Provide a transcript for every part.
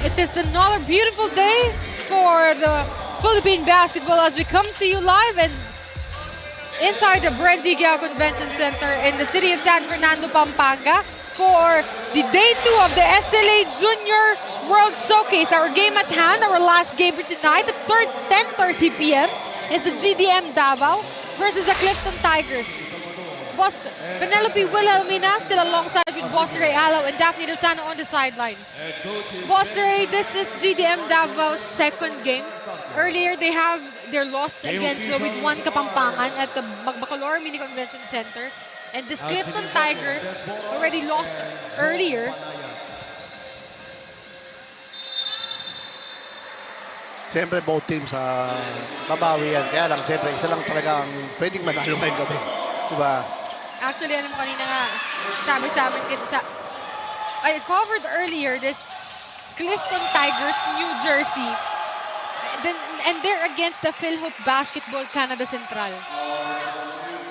It is another beautiful day for the Philippine basketball as we come to you live and inside the Brent Digiao Convention Center in the city of San Fernando, Pampanga for the day 2 of the SLA Junior World Showcase. Our game at hand, our last game for tonight at 10:30 p.m. is the GDM Davao versus the Clifton Tigers. Boss Penelope Wilhelmina still alongside with Boss Ray Alaw and Daphne Lozano on the sidelines. Boss Ray, this is GDM Davao's second game. Earlier, they have their loss against with Juan Kapampangan at the Bacolor Mini Convention Center. And this Clifton Tigers already lost earlier. Siyempre, both teams babawi yan. Kaya lang, siyempre, isa lang talaga ang pwedeng manalo ngayong gabi. Diba? Actually, alam mo kanina nga, sabi sa amin, I covered earlier this Clifton Tigers, New Jersey. And they're against the Philhope Basketball Canada Central.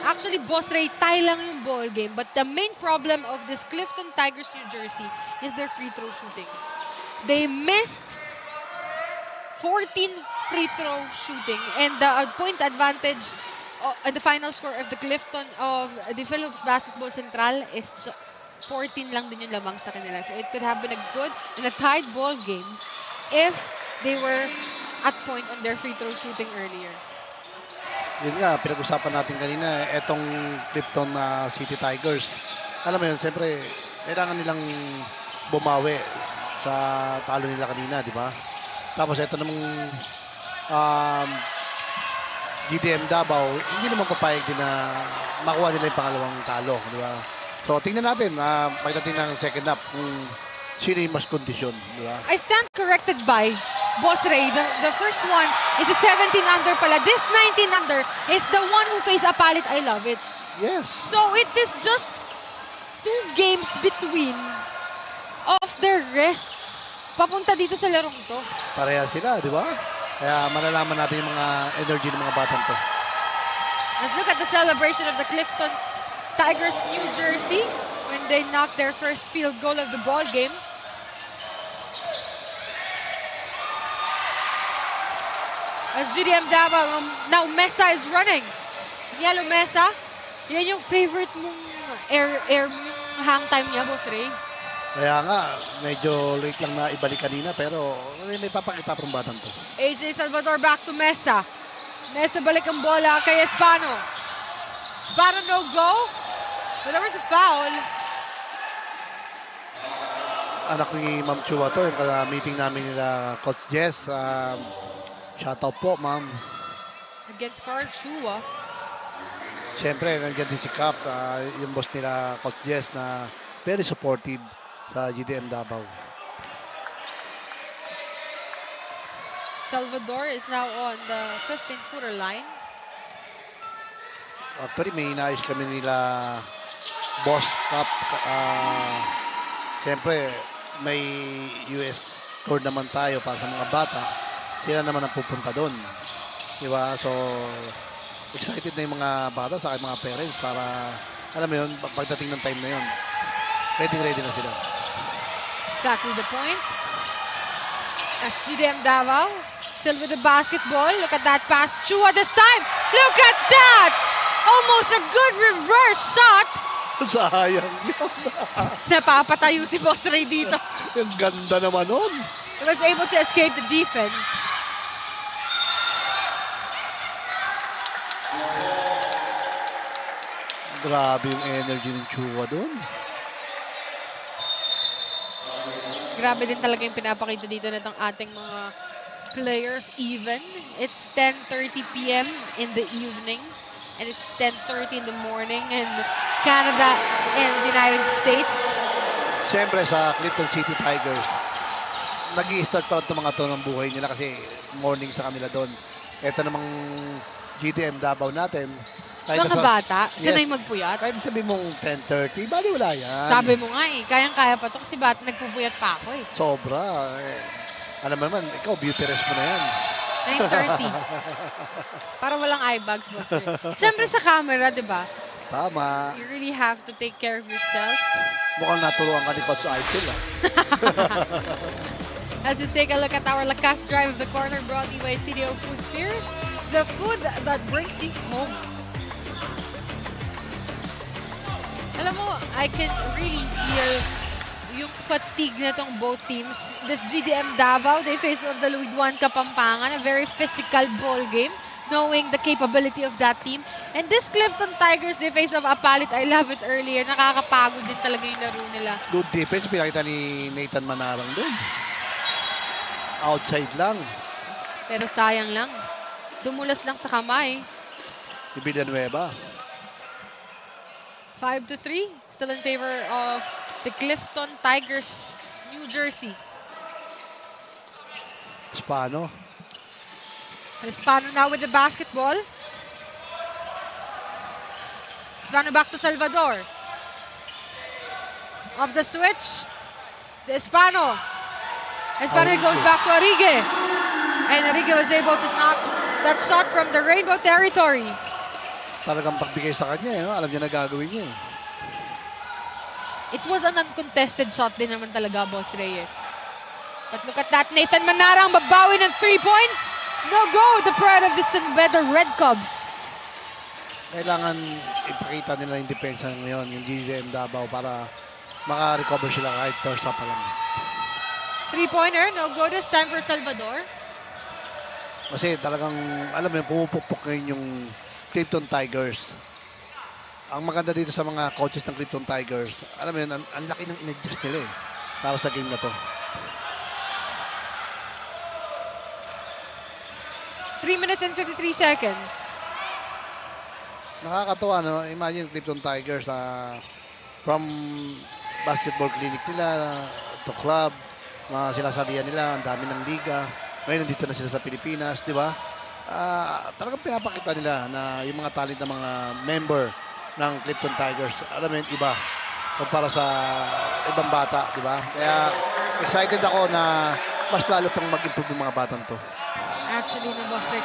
Actually, Boss Ray, tie lang yung ball game. But the main problem of this Clifton Tigers, New Jersey is their free throw shooting. They missed 14 free throw shooting. And the point advantage the final score of the Clifton of the Philhope Basketball Central is 14 lang din yung lamang sa kanila. So it could have been a good and a tied ball game if they were at point on their free throw shooting earlier. Yun nga, pinag-usapan natin kanina, etong Clifton City Tigers. Alam mo yun, siyempre, kailangan nilang bumawi sa talo nila kanina, di ba? Tapos ito namang GDM Davao, hindi naman papayag din na makuha nila yung pangalawang talo, di ba? So, tingnan natin, pagdating ng second half, kung sino yung mas kondisyon, di ba? I stand corrected by Boss Ray. The first one is the 17 under pala. This 19 under is the one who faced Apalit. I love it. Yes. So, it is just 2 games between of their rest. Papunta dito sa larong to. Pareha sila, di ba? Kaya malalaman natin yung mga energy ng mga batang to. Let's look at the celebration of the Clifton Tigers, New Jersey, when they knocked their first field goal of the ball game. As GDM Davao, now Mesa is running. Yellow Mesa, yan yung favorite mong air hang time niya, Boss Ray. Kaya nga, medyo late lang na ibalik kanina, pero may papakita pang batang to. AJ Salvador back to Mesa. Mesa balik ang bola kay Espano. Espano no go. But there was a foul. Anak ni Ma'am Chua to, yung meeting namin nila Coach Jess. Shoutout po, Ma'am. Against Carl Chua. Siyempre, nandiyan din si Cap, yung boss nila Coach Jess na very supportive sa GDM Davao. Salvador is now on the 15-footer line. Actually, may inayos kami nila Boss Cap. Siyempre, may US tour naman tayo para sa mga bata. Sila naman ang pupunta doon. Diba? So, excited na yung mga bata sa mga parents para, alam mo yun, pagdating ng time na yun, ready na sila. Exactly the point. As GDM Davao Still with the basketball. Look at that pass. Chua this time. Look at that! Almost a good reverse shot. Sayang yun. Napapatayo si Boss Ray dito. Yung ganda naman nun. He was able to escape the defense. Grabe yung energy ng Chua dun. Grabe din talaga yung pinapakita dito na itong ating mga players even. It's 10:30 p.m. in the evening and it's 10:30 in the morning in Canada and the United States. Siyempre sa Clifton City Tigers, nag-i-start pa itong mga to ng buhay nila kasi morning sa kanila doon. Ito namang GDM Davao natin. Mga bata, sanay Yes. magpuyat. Kahit sabi mong 10:30, bali wala yan. Sabi mo nga eh, kayang-kaya pa to kasi bata nagpupuyat pa ako eh. Sobra. Alam mo naman, ikaw, beauty rest mo na yan. 9:30. Para walang eye bags, boss. Siyempre sa camera, di ba? Tama. You really have to take care of yourself. Mukhang naturuan ka ni Coach Eichel. As we take a look at our Lakas drive of the corner brought to you by CDO Food Spheres, the food that brings you home. Alam mo, I can really feel yung fatigue na tong both teams. This GDM Davao, they face off the Louis Duan Kapampangan, a very physical ball game, knowing the capability of that team. And this Clifton Tigers, they face off Apalit. I love it earlier. Nakakapagod din talaga yung laro nila. Good defense, pinakita ni Nathan Manarang doon. Outside lang. Pero sayang lang. Dumulas lang sa kamay. Ni Villanueva. 5-3, still in favor of the Clifton Tigers, New Jersey. Hispano. Hispano now with the basketball. Hispano back to Salvador. Off the switch, the Hispano. Hispano goes back to Arrigue. And Arrigue was able to knock that shot from the rainbow territory. Talagang pagbigay sa kanya, no? Alam niya na gagawin niya. It was an uncontested shot din naman talaga, Boss Reyes. But look at that, Nathan Manarang babawi ng 3 points. No go, the pride of the San Beda Red Cubs. Kailangan ipakita nila yung depensa ngayon, yung GDM Davao, para maka-recover sila kahit first half pa lang. 3-pointer, no go this time for Salvador. Kasi talagang, alam mo yun, pumupukpok ngayon yung Clifton Tigers. Ang maganda dito sa mga coaches ng Clifton Tigers, alam mo yun, ang laki ng in-adjust nila eh, para sa game na to. 3 minutes and 53 seconds. Nakakatawa, no? Imagine Clifton Tigers from basketball clinic nila to club, mga sinasalihan nila, ang dami ng liga. Ngayon nandito na sila sa Pilipinas, di ba? Talagang pinapakita nila na yung mga talent ng mga member ng Clifton Tigers, alam mo yun, iba kumpara sa ibang bata, di ba? Kaya excited ako na mas lalo pang mag-improve yung mga batang to. Actually, no, Boss Rick,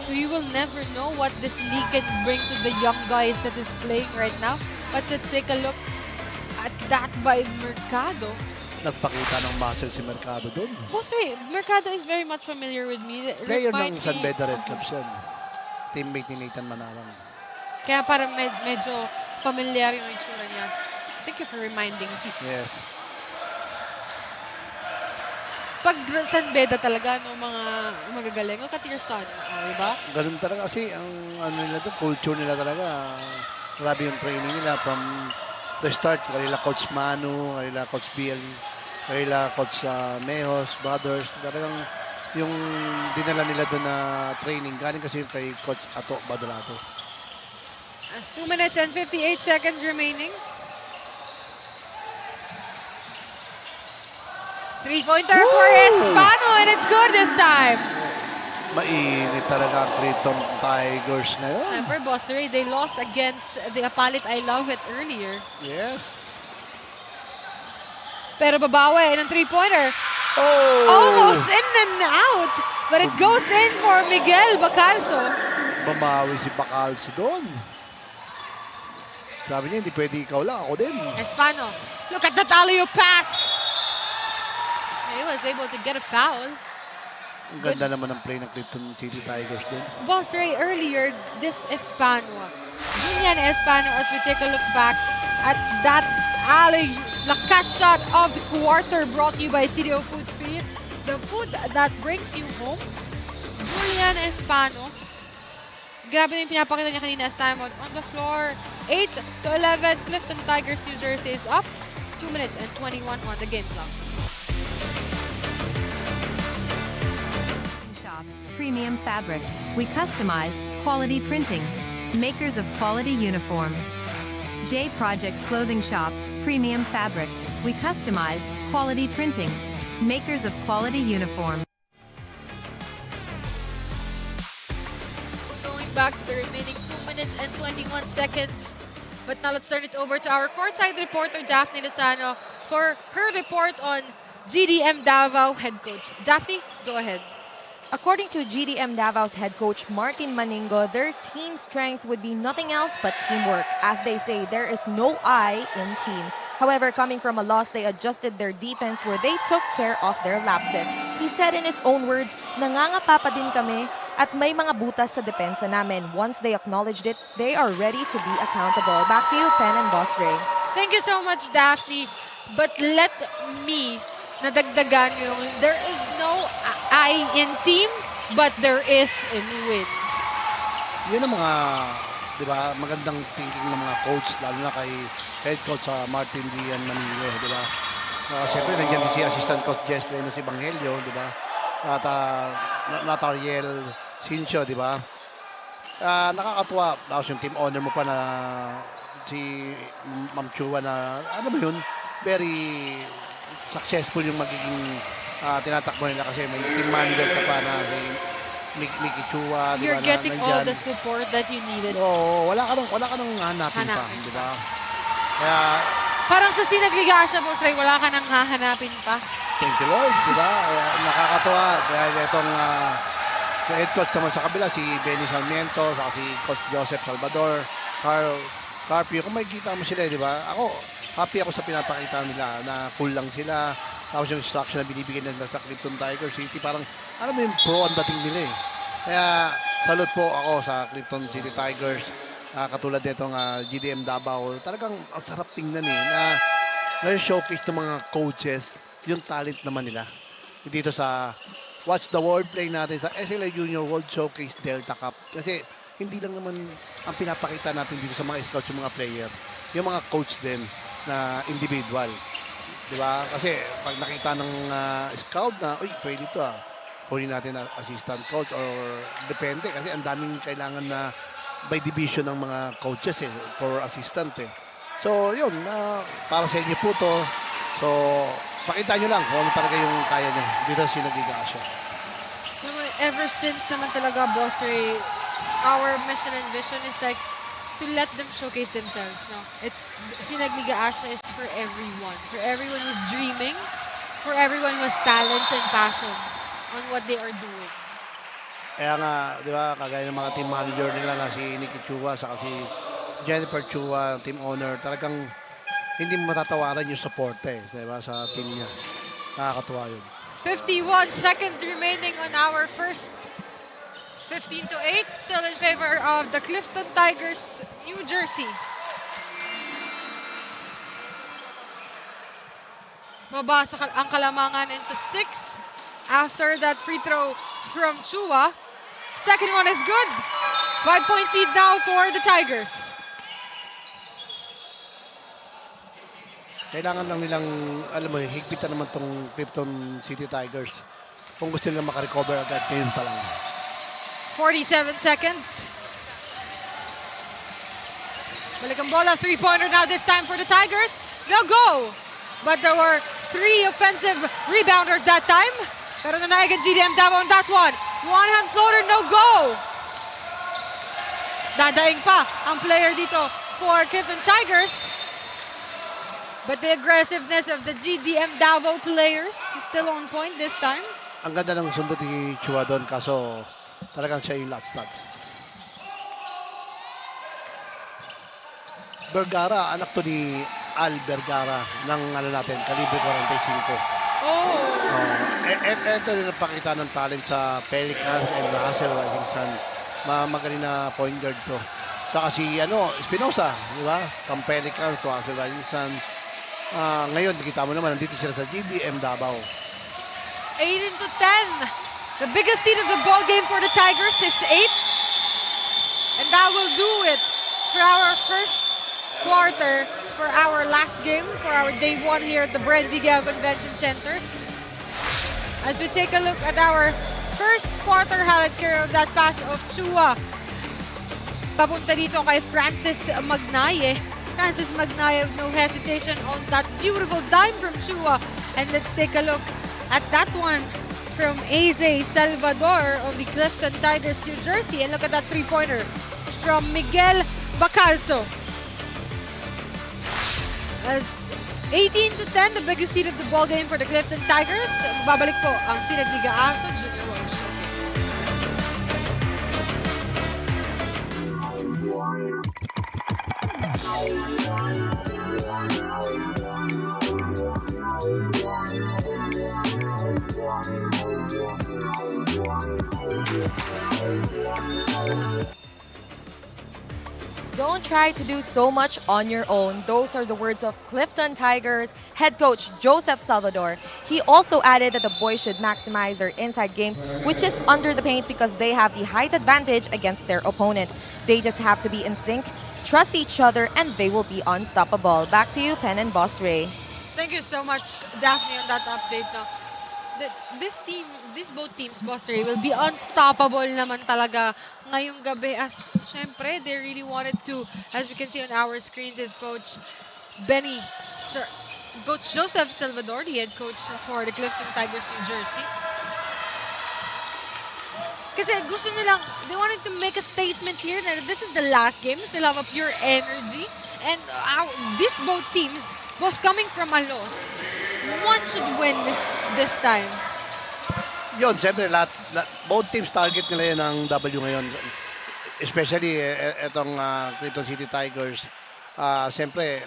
we will never know what this league can bring to the young guys that is playing right now. But let's take a look at that by Mercado. Nagpakita ng muscle si Mercado doon. Boss Ray, Mercado is very much familiar with me. Player Remind ng San me- Beda Red Cubs yan. Teammate ni Nathan Manarang. Kaya parang medyo familiar yung itsura niya. Thank you for reminding me. Yes. Pag San Beda talaga, no, mga magagaling, look at your son. Oh, diba? Ganun talaga kasi ang ano nila doon, culture nila talaga. Grabe yung training nila from the start. Kanila Coach Manu, kanila Coach Biel, kanila Coach Mejos, Brothers. Talagang yung dinala nila doon na training, galing kasi kay Coach Ato Badolato. As 2 minutes and 58 seconds remaining. 3-pointer for Hispano, and it's good this time. Mainit talaga ang Clifton Tigers ngayon. Remember, Boss Ray, they lost against the Apalit I Love It earlier. Yes. Pero babawi ng 3-pointer. Oh! Almost in and out. But it goes in for Miguel Bacalso. Bumawi si Bacalso doon. Sabi niya, hindi pwede ikaw lang, ako din. Hispano, look at that alley-oop pass. He was able to get a foul. Ang ganda naman ng play ng Clifton City Tigers doon. Boss Ray, earlier, this Espano, Julian Espano, as we take a look back at that alley, lakas shot of the quarter brought to you by CDO Foods Feed. The food that brings you home. Julian Espano. Grabe na yung pinapakita niya kanina as time on the floor. 8-11, Clifton Tigers users is up. 2 minutes and 21 on the game clock. Shop, premium fabric. We customized quality printing. Makers of quality uniform. J Project Clothing Shop, premium fabric. We customized quality printing. Makers of quality uniform. Going back to the remaining 2 minutes and 21 seconds. But now let's turn it over to our courtside reporter, Daphne Lozano, for her report on GDM Davao head coach. Daphne, go ahead. According to GDM Davao's head coach Martin Maningo, their team strength would be nothing else but teamwork. As they say, there is no I in team. However, coming from a loss, they adjusted their defense where they took care of their lapses. He said in his own words, nangangapa pa din kami at may mga butas sa depensa namin. Once they acknowledged it, they are ready to be accountable. Back to you, Pen and Boss Ray. Thank you so much, Daphne. But let me nadagdagan yung there is no I in team, but there is in win. Yun ang mga, di ba, magandang thinking ng mga coach, lalo na kay head coach sa Martin Dian Manilo, di ba? Siyempre, nandiyan si assistant coach Jess Leno, si Bangelio, di ba? At Natariel Sincio, di ba? Nakakatuwa. Tapos yung team owner mo pa na si Ma'am Chua na, ano ba yun? Very successful yung magiging tinatakbo nila kasi may team manager ka pa na si Mickey Chua, di ba? You're getting all nandyan. the support that you needed. Oo, wala ka nang hanapin pa, Hanapin di ba? Kaya, Parang sa Sinag-Ligasya, Boss Ray, wala ka nang hahanapin pa. thank you Lord, di ba? Nakakatuwa dahil itong sa head coach naman sa kabila, si Benny Sarmiento, saka si Coach Joseph Salvador, Carpio, kung makikita mo sila, di ba? Ako, happy ako sa pinapakita nila na cool lang sila. Tapos yung instruction na binibigyan nila sa Clifton Tigers City, parang, alam mo yung pro ang dating nila eh. Kaya, salute po ako sa Clifton City Tigers. Katulad nitong GDM Davao, talagang ang sarap tingnan eh, na showcase ng mga coaches, yung talent naman nila. Dito sa Watch the World Play natin sa SLA Junior World Showcase Delta Cup. Kasi hindi lang naman ang pinapakita natin dito sa mga scouts, yung mga player, yung mga coach din na individual. Diba? Kasi pag nakita ng scout na, uy, pwede ito kunin natin na assistant coach or depende kasi ang daming kailangan na by division ng mga coaches for assistant So, yun, para sa inyo po to. So, pakita nyo lang kung ano talaga yung kaya nyo dito sa Sinag-Ligasya. Ever since naman talaga, Boss Ray, our mission and vision is like to let them showcase themselves. No? It's Sinag-Ligasya is for everyone who's dreaming, for everyone who has talents and passion on what they are doing. Kaya nga, di ba, kagaya ng mga team manager nila na si Nikki Chua, saka si Jennifer Chua, team owner, talagang hindi mo matatawaran yung support diba, sa team niya. Nakakatuwa yun. 51 seconds remaining on our first 15-8, still in favor of the Clifton Tigers, New Jersey. Mabasa ang kalamangan into 6 after that free throw from Chua. Second one is good. 5-point lead now for the Tigers. Kailangan lang nilang, alam mo, higpitan naman tong Clifton City Tigers kung gusto nilang makarecover agad ngayon pa lang. 47 seconds. Balik ang bola, three-pointer now this time for the Tigers. No go! But there were 3 offensive rebounders that time. Pero nanayag ang GDM Davao on that one. One-hand floater, no go! Dadaing pa ang player dito for Clifton Tigers. But the aggressiveness of the GDM Davao players is still on point this time. Ang ganda ng sundot ni Chua doon, kaso talagang siya yung last stats. Vergara, anak to ni Al Vergara ng ano natin, kalibre 45. Oh! Ito rin ang pakita ng talent sa Pelicans and Russell Wilson. Magaling na point guard to. Saka si Espinosa, di ba? From Pelicans, Russell Wilson. Ngayon, nakita mo naman, nandito sila sa GDM Davao. 18-10. The biggest lead of the ball game for the Tigers is 8. And that will do it for our first quarter, for our last game, for our day 1 here at the Brenzigal Convention Center. As we take a look at our first quarter highlights here of that pass of Chua. Papunta dito kay Francis Magnaye. Francis Magnaye, no hesitation on that beautiful dime from Chua. And let's take a look at that one from AJ Salvador of the Clifton Tigers, New Jersey. And look at that three-pointer from Miguel Bacalso. As 18-10, the biggest lead of the ball game for the Clifton Tigers. Babalik po ang Sinag Liga Aso Junior World Showcase. Don't try to do so much on your own. Those are the words of Clifton Tigers head coach Joseph Salvador. He also added that the boys should maximize their inside games, which is under the paint, because they have the height advantage against their opponent. They just have to be in sync, trust each other, and they will be unstoppable. Back to you, Pen and Boss Ray. Thank you so much, Daphne, on that update. No? These both teams, Boss Ray, will be unstoppable naman talaga ngayong gabi, as syempre they really wanted to, as we can see on our screens, is Coach Coach Joseph Salvador, the head coach for the Clifton Tigers, New Jersey. Kasi gusto nilang, they wanted to make a statement here that this is the last game. They'll have a pure energy. And these both teams, both coming from a loss, one should win this time. Yun, siyempre, both teams target nila yun ng W ngayon. Especially, etong Clifton City Tigers. Siyempre,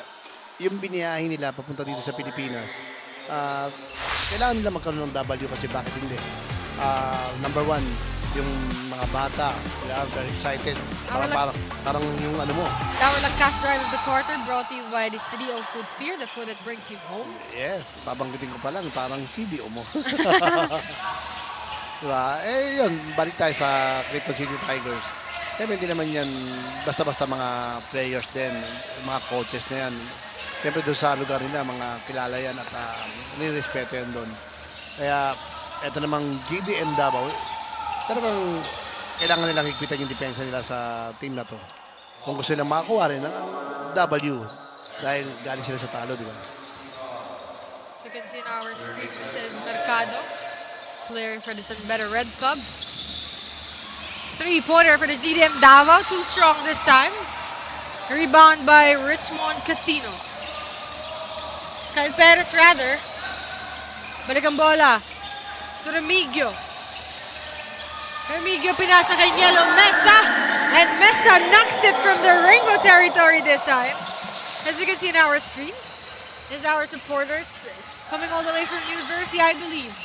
yung biniyahin nila papunta dito sa Pilipinas, kailangan nila magkaroon ng W kasi bakit hindi? Number 1, yung mga bata, they are very excited. Parang yung ano mo. Our last drive of the quarter brought to you by the City of Food Spear, the food that brings you home. Yes, babanggitin ko pa lang, parang CDO mo. Diba? Yun, balik tayo sa Clifton City Tigers. Hindi naman yan, basta-basta mga players din, mga coaches na yan. Siyempre doon sa lugar nila, mga kilala yan at nirespeto yan doon. Kaya, eto namang GDM Davao, talagang kailangan nilang higpitan yung depensa nila sa team na to. Kung gusto nilang makakuha rin ng W, dahil galing sila sa talo, di ba? So you can see in our screens, this is Mercado, player for the San Beda Red Cubs. Three-pointer for the GDM Davao, too strong this time. Rebound by Richmond Casino. Kyle Perez rather. Balik ang bola to Remigio. Remigio pinasa kay Nielo Mesa. And Mesa knocks it from the rainbow territory this time. As you can see in our screens, is our supporters coming all the way from New Jersey, I believe.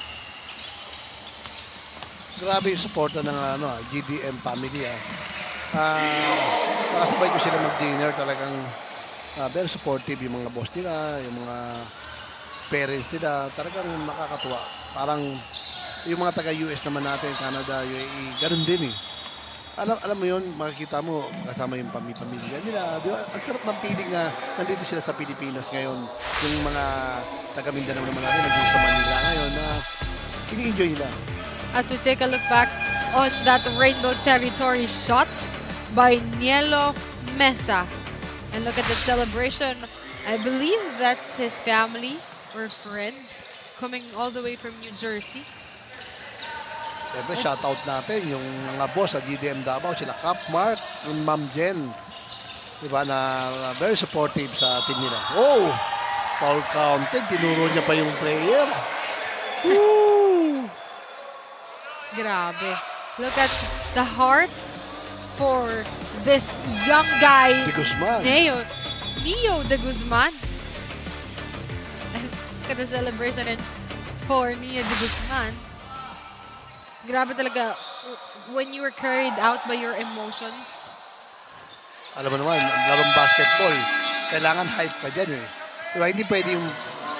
Grabe yung suporta ng GDM family. Nakasabay ko sila mag-dinner, talagang very supportive yung mga boss nila, yung mga parents nila, talagang nakakatuwa. Parang yung mga taga-US naman natin, Canada, UAE, ganun din eh. Alam mo yun, makikita mo, kasama yung pamilya nila. Di ba? Ang sarap ng feeling na nandito sila sa Pilipinas ngayon. Yung mga taga-Mindanao naman natin, nandito sa Manila ngayon, na ini-enjoy nila. As we take a look back on that rainbow territory shot by Nielo Mesa. And look at the celebration. I believe that's his family or friends coming all the way from New Jersey. Siyempre, shoutout natin yung mga boss sa GDM Davao, sila Cap Mark, yung Ma'am Jen. Diba, na very supportive sa team nila. Oh! Foul counted, tinuro niya pa yung player. Woo! Grabe. Look at the heart for this young guy, De Guzman. Neo de Guzman. Look at the celebration, and for Nia de Guzman. Grabe talaga when you were carried out by your emotions. Alam mo naman, ang larong basketball, kailangan hype ka dyan eh. Diba, hindi pwede yung,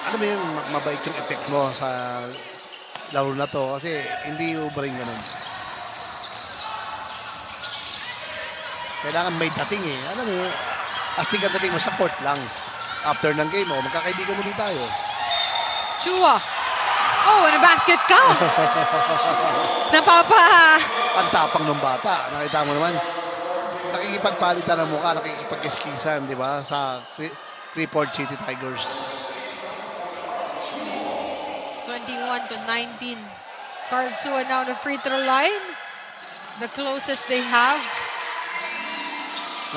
alam mo yung mabait yung effect mo sa laro na to kasi hindi ubering ganun. Kailangan may dating eh. Alam mo, astig ang dating mo sa court lang. After ng game, magkakaibigan ulit tayo. Chua. Oh, and a basket count. Napapa. Ang tapang ng bata. Nakita mo naman, nakikipagpalitan ng mukha, nakikipag-eskisan, di ba? Sa Freeport City Tigers. 21-19. Carl Chua now the free throw line. The closest they have.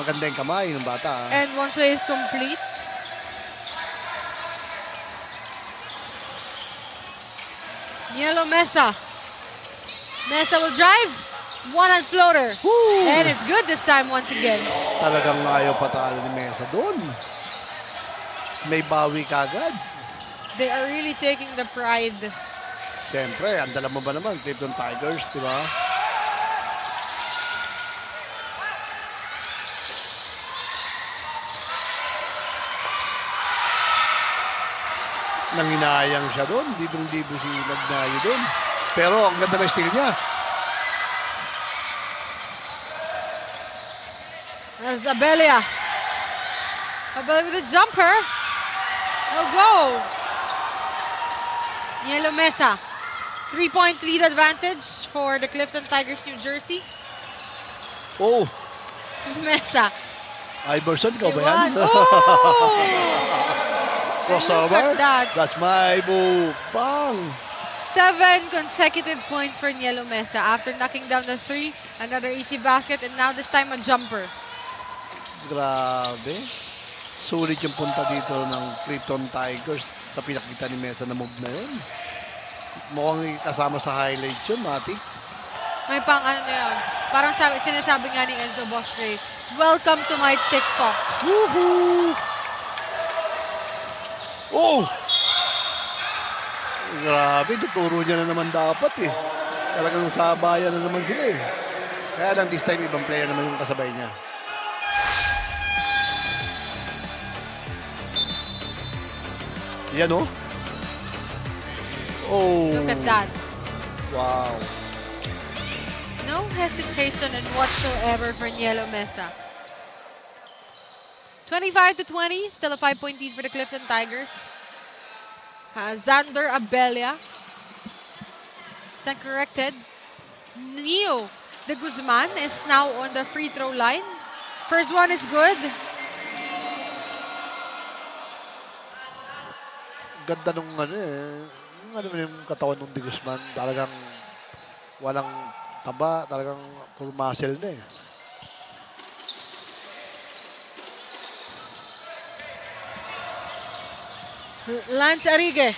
Maganda yung kamay ng bata. And one play is complete. Nielo Mesa. Mesa will drive. One-hand floater. Woo! And it's good this time once again. Talagang ayaw patalo ni Mesa doon. May bawi kagad. They are really taking the pride. Siyempre, ang dala mo ba naman, Clifton Tigers, di ba? Nanginayang siya doon. Librong-libro si Nagnayo doon. Pero ang ganda na steal niya. As Abelia. Abelia with a jumper. No go. Nielo Mesa. 3-point lead advantage for the Clifton Tigers, New Jersey. Oh, Mesa. Iverson, ikaw ba They yan? won. Oh! Crossover? Look at that. That's my move. Bang! 7 consecutive points for Nielo Mesa after knocking down the 3. Another easy basket and now this time a jumper. Grabe. Sulit yung punta dito ng Clifton Tigers sa pinakita ni Mesa na move na yun. Mukhang kasama sa highlights yun, Mati. May pang ano na yun. Parang sinasabi nga ni Enzo Bosque, welcome to my TikTok. Woohoo! Oh! Grabe, tuturo niya na naman dapat eh. Talagang sabayan na naman sila eh. Kaya lang this time, ibang player naman yung kasabay niya. Yan oh. Oh. Look at that. Wow. No hesitation in whatsoever for Nielo Mesa. 25-20, still a 5-point lead for the Clifton Tigers. Xander Abelia. Stand corrected. Neo de Guzman is now on the free throw line. First one is good. Ganda nung ano eh. Ano yung katawan ng De Guzman. Talagang walang taba. Talagang full muscle na eh. Lance Arrigue.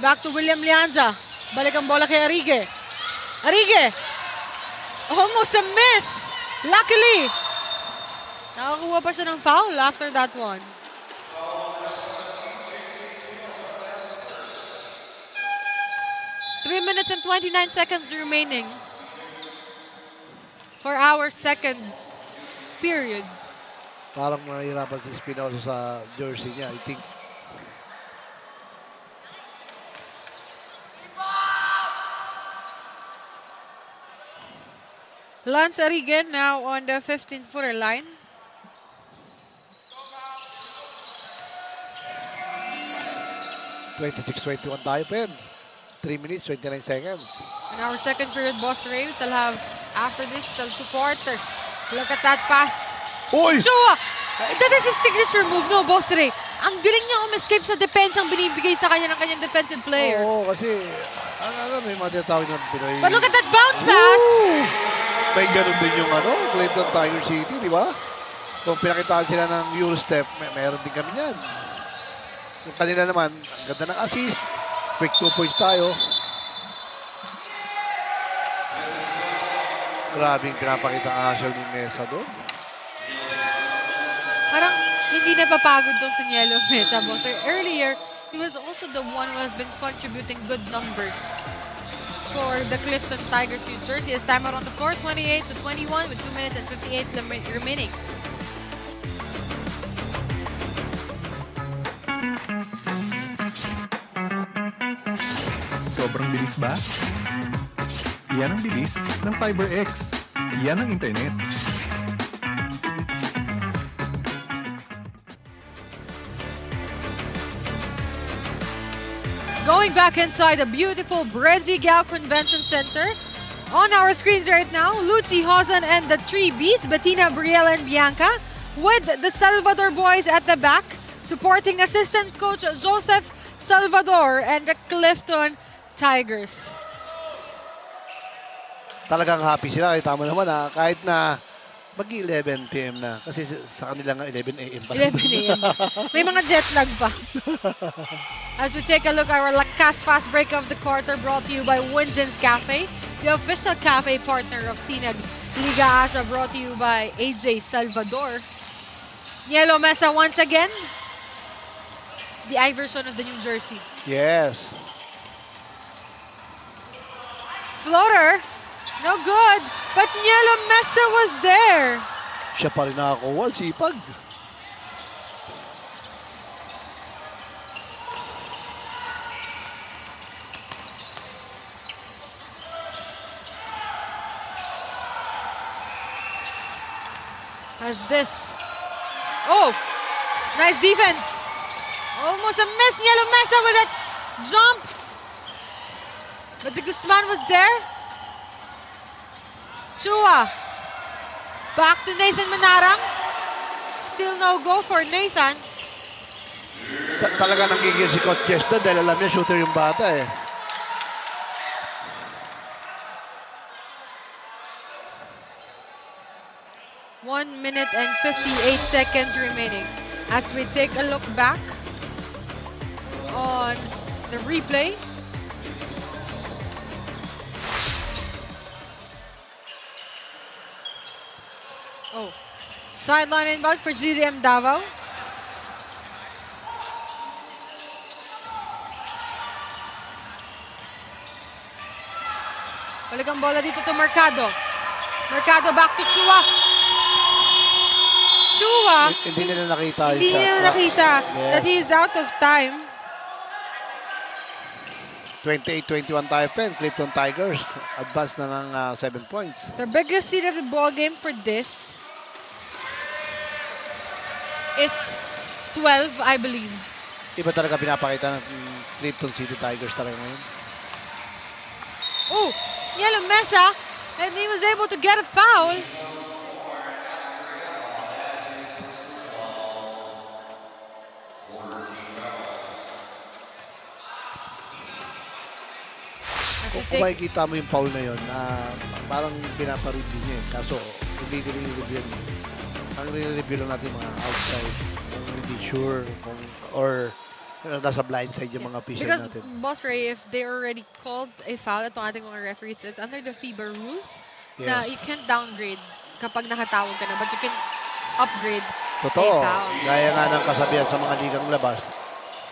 Back to William Lianza. Balik ang bola kay Arrigue. Arrigue! Almost a miss! Luckily! Nakakuha pa siya ng foul after that one. Three minutes and 29 seconds remaining for our second period. Parang mahirapan si Espinosa sa jersey niya. I think Lance Arrigue now on the 15-footer line. (26-21) tayo, Pen. 3 minutes, 29 seconds. In our second period, Boss Ray, we still have, after this, still 2 quarters. Look at that pass. Uy! Chua! That is his signature move, no, Boss Ray? Ang galing niya escape sa depensang binibigay sa kanya ng kanyang defensive player. Oo, kasi ano, may mga tinatawag na Pinoy. But look at that bounce pass! Woo! May ganun din yung Clifton Tiger City, di ba? Kung pinakitaan sila ng Eurostep, mayroon din kami yan. Yung kanila naman, ang ganda ng assist. Quick 2 points tayo. Grabe yung pinapakita ang hustle ni Mesa doon. Parang hindi napapagod tong si Nielo Mesa, Boss Ray. Earlier, He was also the one who has been contributing good numbers for the Clifton Tigers New Jersey. His timeout on the floor, 28-21 with 2 minutes and 58 remaining. Sobrang bilis ba? Yan ang bilis ng FiberX. Yan ang internet. Going back inside the beautiful Brezigao Convention Center. On our screens right now, Lucy Hozan and the 3Bs, Bettina, Brielle, and Bianca, with the Salvador boys at the back, supporting assistant coach Joseph Salvador and the Clifton Tigers. Talagang happy sila. Kita mo naman kahit na mag-11 p.m. na. Kasi sa kanila nga 11 a.m. pa. 11 a.m. May mga jet lag pa. As we take a look at our Lakas Fast Break of the Quarter, brought to you by Winzins Cafe, the official cafe partner of Sinag Liga Asa, brought to you by AJ Salvador. Nielo Mesa once again, the Iverson of the New Jersey. Yes. Floater, no good, but Nielo Mesa was there. Siya pa rin nakakuha. Sipag. As this, oh, nice defense. Almost a miss, Nielo Mesa with that jump. But the Guzman was there. Chua. Back to Nathan Manarang. Still no go for Nathan. Talaga nanggigil si Coach Chester dahil alam niya shooter yung bata eh. One minute and 58 seconds remaining. As we take a look back on the replay. Oh, sideline inbound for GDM Davao. Balik ang bola dito to Mercado. Mercado back to Chua. Chua, Hindi nila nakita. hindi yung niya shot. nakita Yes. that he is out of time. 28-21 tayo, Pen. Clifton Tigers advance na ng 7 points. The biggest seed of the ball game for this is 12, I believe. Iba talaga pinapakita ng Clifton City Tigers talaga ngayon. Oh, Nielo Mesa, and he was able to get a foul. Kung makikita mo yung foul na yun, parang pinapareview niya eh. Kaso, hindi nire-review yun. Ang nire-review lang natin mga outside. Kung hindi sure, kung, or nasa blind side yung mga official Because, natin. Boss Ray, if they already called a foul, itong ating mga referees, it's under the FIBA rules na Yes. you can't downgrade kapag nakatawag ka na, but you can upgrade Totoo. a foul. Gaya nga ng kasabihan sa mga ligang labas.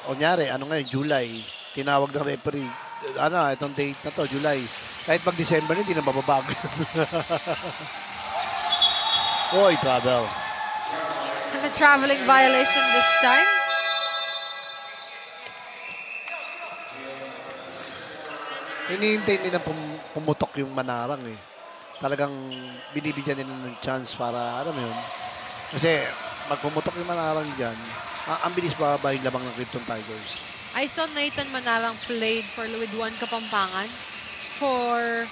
Kunyari, ano ngayon, July, tinawag ng referee, itong date na to, July. Kahit pag-December, hindi na mababago. Oy, travel. And a traveling violation this time. Hinihintay nila pumutok yung Manarang eh. Talagang binibigyan nila ng chance para, alam mo yun. Kasi pag pumutok yung Manarang dyan, ang bilis ba yung labang ng Clifton Tigers? I saw Nathan Manarang played for Luiduan Kapampangan for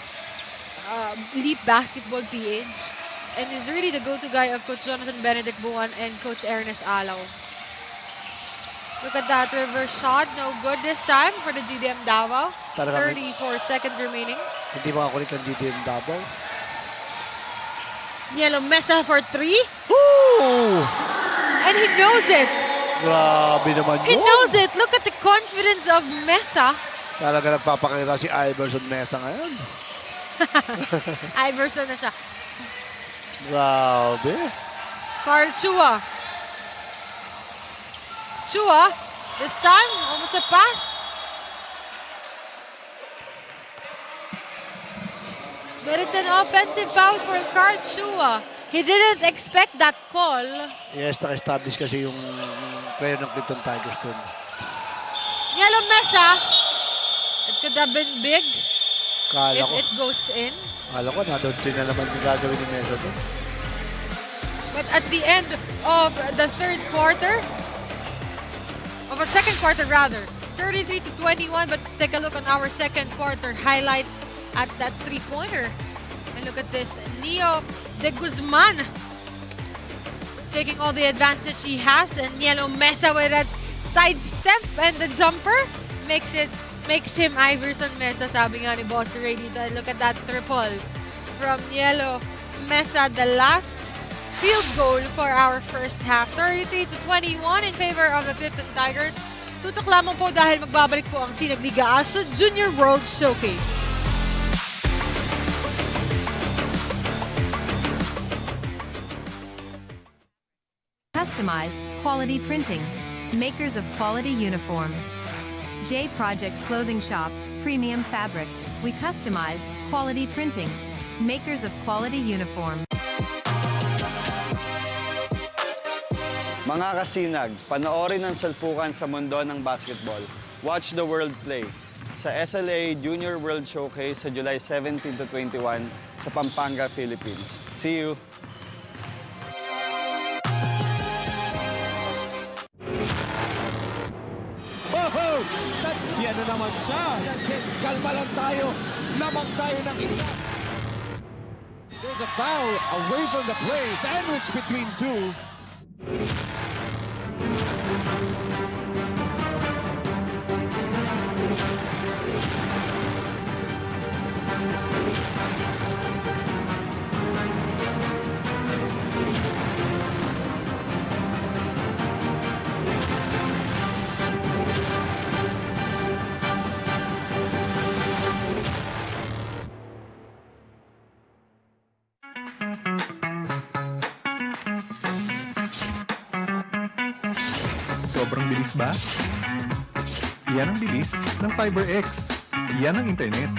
Leap Basketball PH. And is really the go-to guy of Coach Jonathan Benedict Buwan and Coach Ernest Alaw. Look at that reverse shot. No good this time for the GDM Davao. Talagang 34 seconds remaining. hindi makakulit ang GDM Davao. Nielo Mesa for 3. Woo! And he knows it. Grabe naman He yun. knows it. Look at the confidence of Mesa. Talaga nagpapakita si Iverson Mesa ngayon. Iverson na siya. Grabe. For Chua. Chua This time, almost a pass. But it's an offensive foul for Carl Chua. He didn't expect that call. Yes, naka-establish kasi yung player ng Clifton Tigers dun. Yellow Mesa. It could have been big Kala if ko, it goes in. kala ko na doon na naman yung gagawin ni Mesa dun. But at the end of the third quarter, of a second quarter rather, 33-21. But let's take a look on our second quarter highlights at that three-pointer. And look at this, Neo de Guzman taking all the advantage he has, and Yellow Mesa with that sidestep and the jumper makes him Iverson Mesa, sabi nga ni Boss Ray dito. And look at that triple from Yellow Mesa, the last field goal for our first half. 33-21 in favor of the Clifton Tigers. Tutok lamang po dahil magbabalik po ang Sinag Liga Asia Junior World Showcase. Customized quality printing. Makers of quality uniform. J Project Clothing Shop, Premium Fabric. We customized quality printing. Makers of quality uniform. Mga kasinag, panoorin ang salpukan sa mundo ng basketball. Watch the world play sa SLA Junior World Showcase sa July 17 to 21 sa Pampanga, Philippines. See you! Oh! Yan na naman siya. Says, kalma lang tayo. Lamang tayo ng isa. There's a foul away from the play. Sandwich between two. Sobrang bilis ba? Yan ang bilis ng FiberX. Yan ang internet.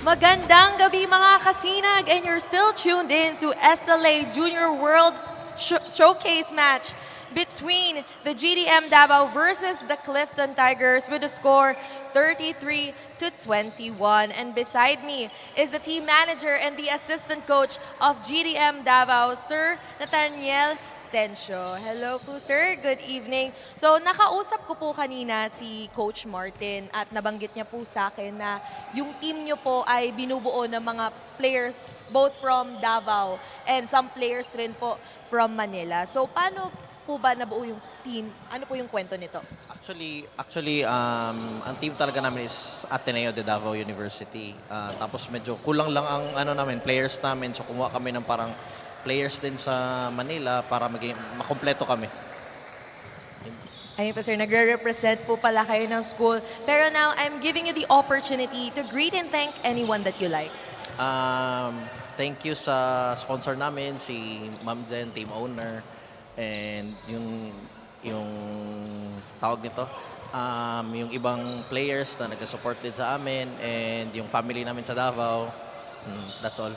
Magandang gabi mga kasinag, and you're still tuned in to SLA Junior World Showcase match between the GDM Davao versus the Clifton Tigers with a score 33-21. And beside me is the team manager and the assistant coach of GDM Davao, Sir Nathaniel Sencio. Hello po, sir. Good evening. So, nakausap ko po kanina si Coach Martin at nabanggit niya po sa akin na yung team niyo po ay binubuo ng mga players both from Davao and some players rin po from Manila. So, paano po ba nabuo yung team? Ano po yung kwento nito? Actually, ang team talaga namin is Ateneo de Davao University. Tapos medyo kulang lang ang players namin. So kumuha kami ng parang players din sa Manila para makumpleto kami. Ayun po, sir, nagre-represent po pala kayo ng school. Pero now, I'm giving you the opportunity to greet and thank anyone that you like. Thank you sa sponsor namin, si Ma'am Jen, team owner, and yung tawag nito, yung ibang players na nag-support din sa amin, and yung family namin sa Davao. That's all.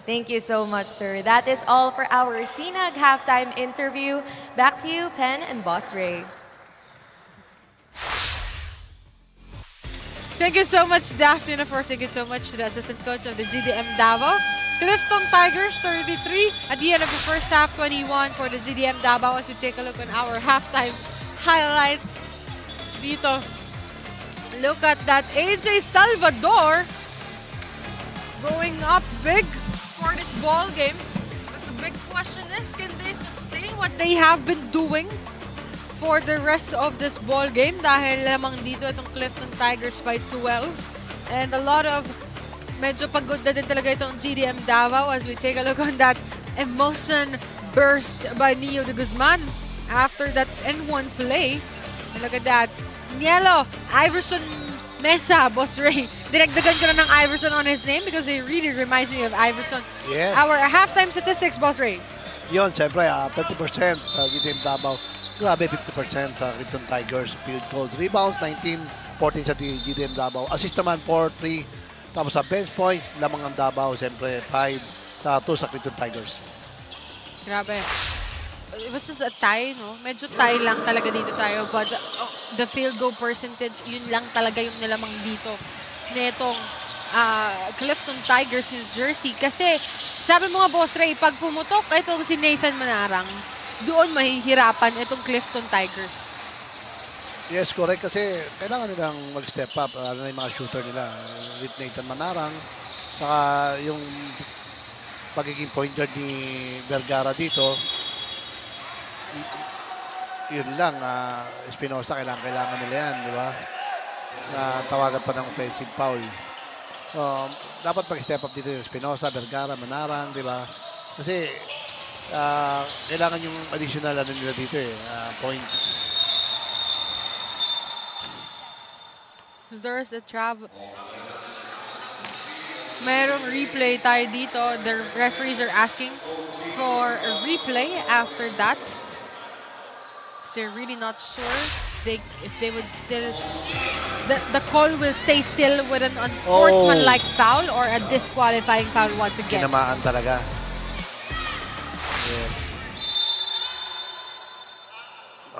Thank you so much, sir. That is all for our Sinag halftime interview. Back to you, Pen and Boss Ray. Thank you so much, Daphne. And of course, thank you so much to the assistant coach of the GDM Davao. Clifton Tigers 33 at the end of the first half, 21 for the GDM Davao. As we take a look on our halftime highlights dito. Look at that, AJ Salvador going up big for this ball game. But the big question is, can they sustain what they have been doing for the rest of this ball game? Dahil lamang dito itong Clifton Tigers by 12. And a lot of medyo pagod na din talaga itong GDM Davao as we take a look on that emotion burst by Neo de Guzman after that N1 play. And look at that. Nielo, Iverson Mesa, Boss Ray. Dinagdagan ko na ng Iverson on his name because he really reminds me of Iverson. Yes. Our halftime statistics, Boss Ray. Yun, siyempre, 30% sa GDM Davao. Grabe, 50% sa Clifton Tigers. Field goals. Rebounds, 19, 14 sa GDM Davao. Assist naman, 4, 3. Tapos sa bench points, lamang ang Davao. Siyempre, 5 sa 2 sa Clifton Tigers. Grabe. It was just a tie, no? Medyo tie lang talaga dito tayo. But the field goal percentage, yun lang talaga yung nilamang dito. Netong Clifton Tigers New Jersey. Kasi, sabi mo nga, Boss Ray, pag pumutok itong si Nathan Manarang, doon mahihirapan itong Clifton Tigers. Yes, correct. Kasi kailangan nilang mag-step up. Ano na yung mga shooter nila. With Nathan Manarang. Saka yung pagiging point guard ni Vergara dito, yun lang. Espinosa, kailangan nila yan, di ba? Tawagan pa ng offensive foul. Dapat mag-step up dito yung Espinosa, Vergara, Manarang, di ba? Kasi kailangan yung additional ano nila dito points. There's a travel. Merong replay tayo dito. The referees are asking for a replay after that. They're really not sure if they would still... The call will stay still with an unsportsmanlike foul or a disqualifying foul once again. Tinamaan talaga. Yes.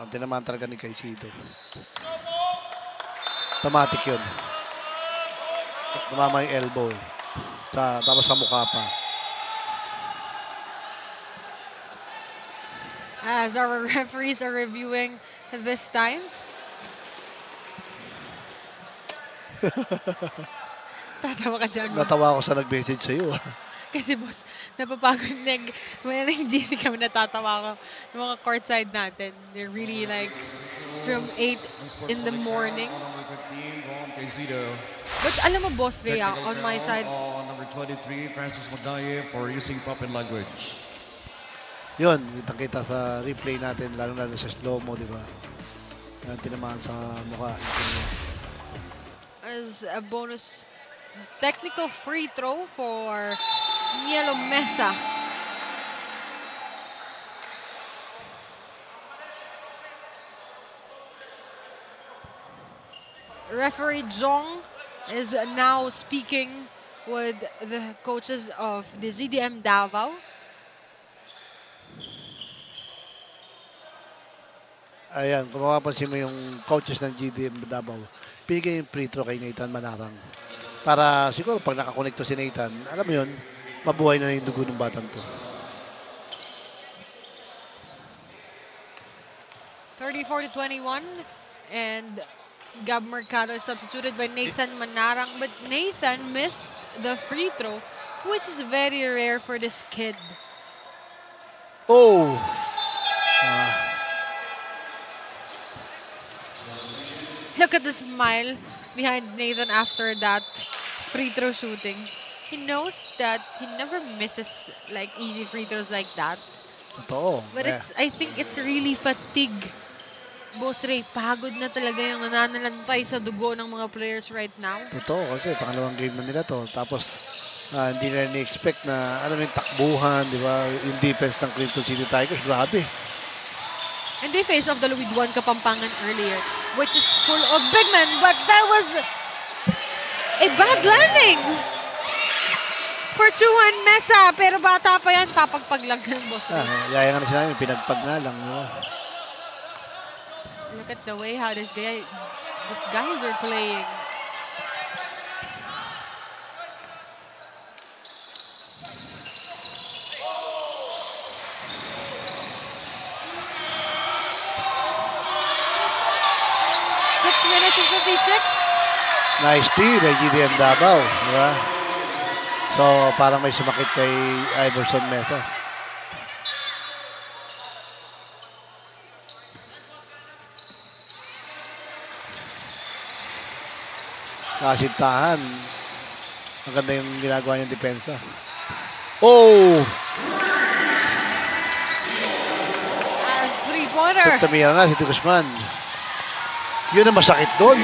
Tinamaan talaga ni Caicedo. Automatic yun. Tumama yung elbow. Tapos sa mukha pa. As our referees are reviewing this time. Tatawa ka dyan. Natawa ako sa nag-message sa'yo. Kasi boss, napapagod when yung GC kami natatawa ko. Yung mga courtside natin, they're really like from 8 in the morning. But alam mo boss Ray, on my side, Number 23, Francis Magaye for using puppet language. Yun, kita sa replay natin, lalo sa slow-mo, di ba? Tinamaan sa mukha. as a bonus technical free throw for Nielo Mesa. Referee Zhong is now speaking with the coaches of the GDM Davao. Ayan, kung mapapansin mo yung coaches ng GDM Davao, pinigay yung free throw kay Nathan Manarang. Para siguro pag nakakonekto si Nathan, alam mo yun, mabuhay na yung dugo ng batang to. 34-21, and Gab Mercado is substituted by Nathan Manarang, but Nathan missed the free throw, which is very rare for this kid. Oh! Look at the smile behind Nathan after that free throw shooting. He knows that he never misses like easy free throws like that. Totoo. But I think it's really fatigue. Boss Ray, pagod na talaga yung nananalantay sa dugo ng mga players right now. Totoo, kasi pangalawang game na nila to. Tapos, hindi na ni-expect na, alam mo yung takbuhan, di ba? Yung defense ng Clifton City Tigers, grabe. And they faced off the Louis Duan Kapampangan earlier, which is full of big men, but that was a bad landing for Chuhan Mesa. Pero bata pa yan, papagpag lang ng Boss Ray. Yaya nga na sila namin, pinagpag nga lang. Di ba? Look at the way how these guys are playing. Minutes and 56. Nice steal by GDM Davao. Di ba? So, parang may sumakit kay Iverson Mesa. Kasintahan. Maganda yung ginagawa niyang depensa. Oh! As three-pointer. Tumira na si Guzman. Yun ang masakit doon.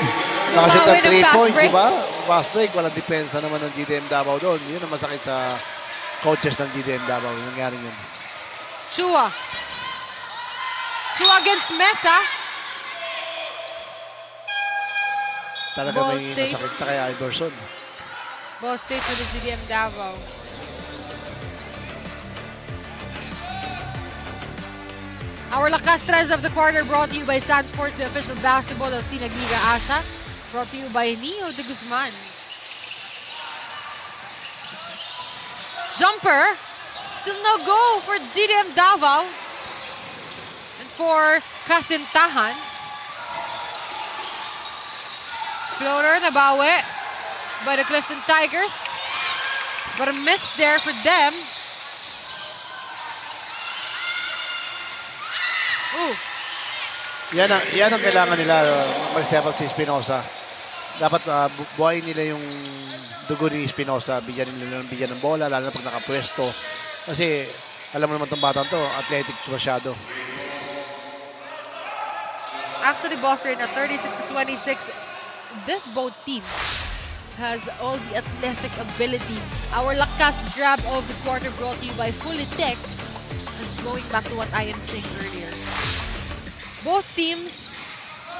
Nakashoot ng 3 points, di ba? Fast break, walang depensa naman ng GDM Davao doon. Yun ang masakit sa coaches ng GDM Davao. Yung nangyari yun. Chua. Chua against Mesa. Talaga Ball may stays. masakit na kay Iverson. Ball stays for the GDM Davao. Our Lakas Tres of the quarter brought to you by San Sports, the official basketball of Sinagliga Asia. Brought to you by Neo de Guzman. Jumper. Still no go for GDM Davao. And for Kasintahan. Floater, nabawi by the Clifton Tigers. But a miss there for them. Ooh. Yan ang kailangan nila, mag-step up si Espinosa. Dapat buhayin nila yung dugo ni Espinosa, bigyan ng bola, lalo na pag nakapwesto. Kasi alam mo naman itong batang to, athletic masyado. Actually, Boss Ray, na 36-26, this both team has all the athletic ability. Our Lakas grab of the quarter brought to you by Fulitek is going back to what I am saying earlier. Both teams,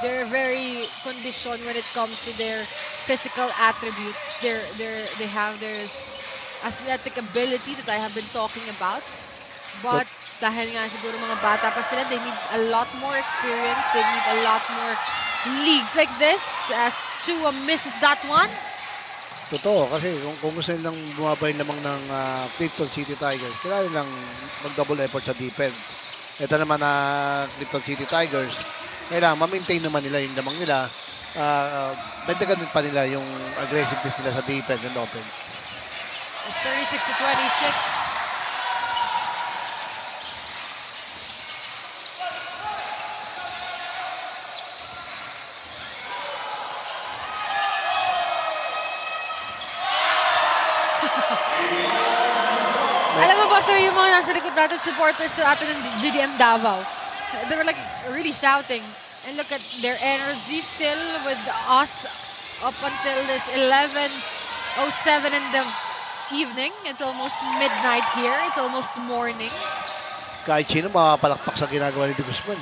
they're very conditioned when it comes to their physical attributes. They have their athletic ability that I have been talking about. But dahil nga siguro mga bata pa sila, they need a lot more experience. They need a lot more leagues like this. As Chua misses that one. Totoo, kasi kung gusto nilang bumabay lamang ng Clifton City Tigers, kailangan nilang mag-double effort sa defense. Ito naman na Clifton City Tigers, kailangan ma-maintain naman nila yung lamang nila. Bentagan pa nila yung aggressiveness nila sa defense and offense. It's 36-26. Alam mo ba, sir, yung mga nasa likod natin, supporters to atin ng GDM Davao, they were like really shouting. And look at their energy still with us up until this 11:07 in the evening. It's almost midnight here. It's almost morning. Kahit sino makapalakpak sa ginagawa ni De Guzman.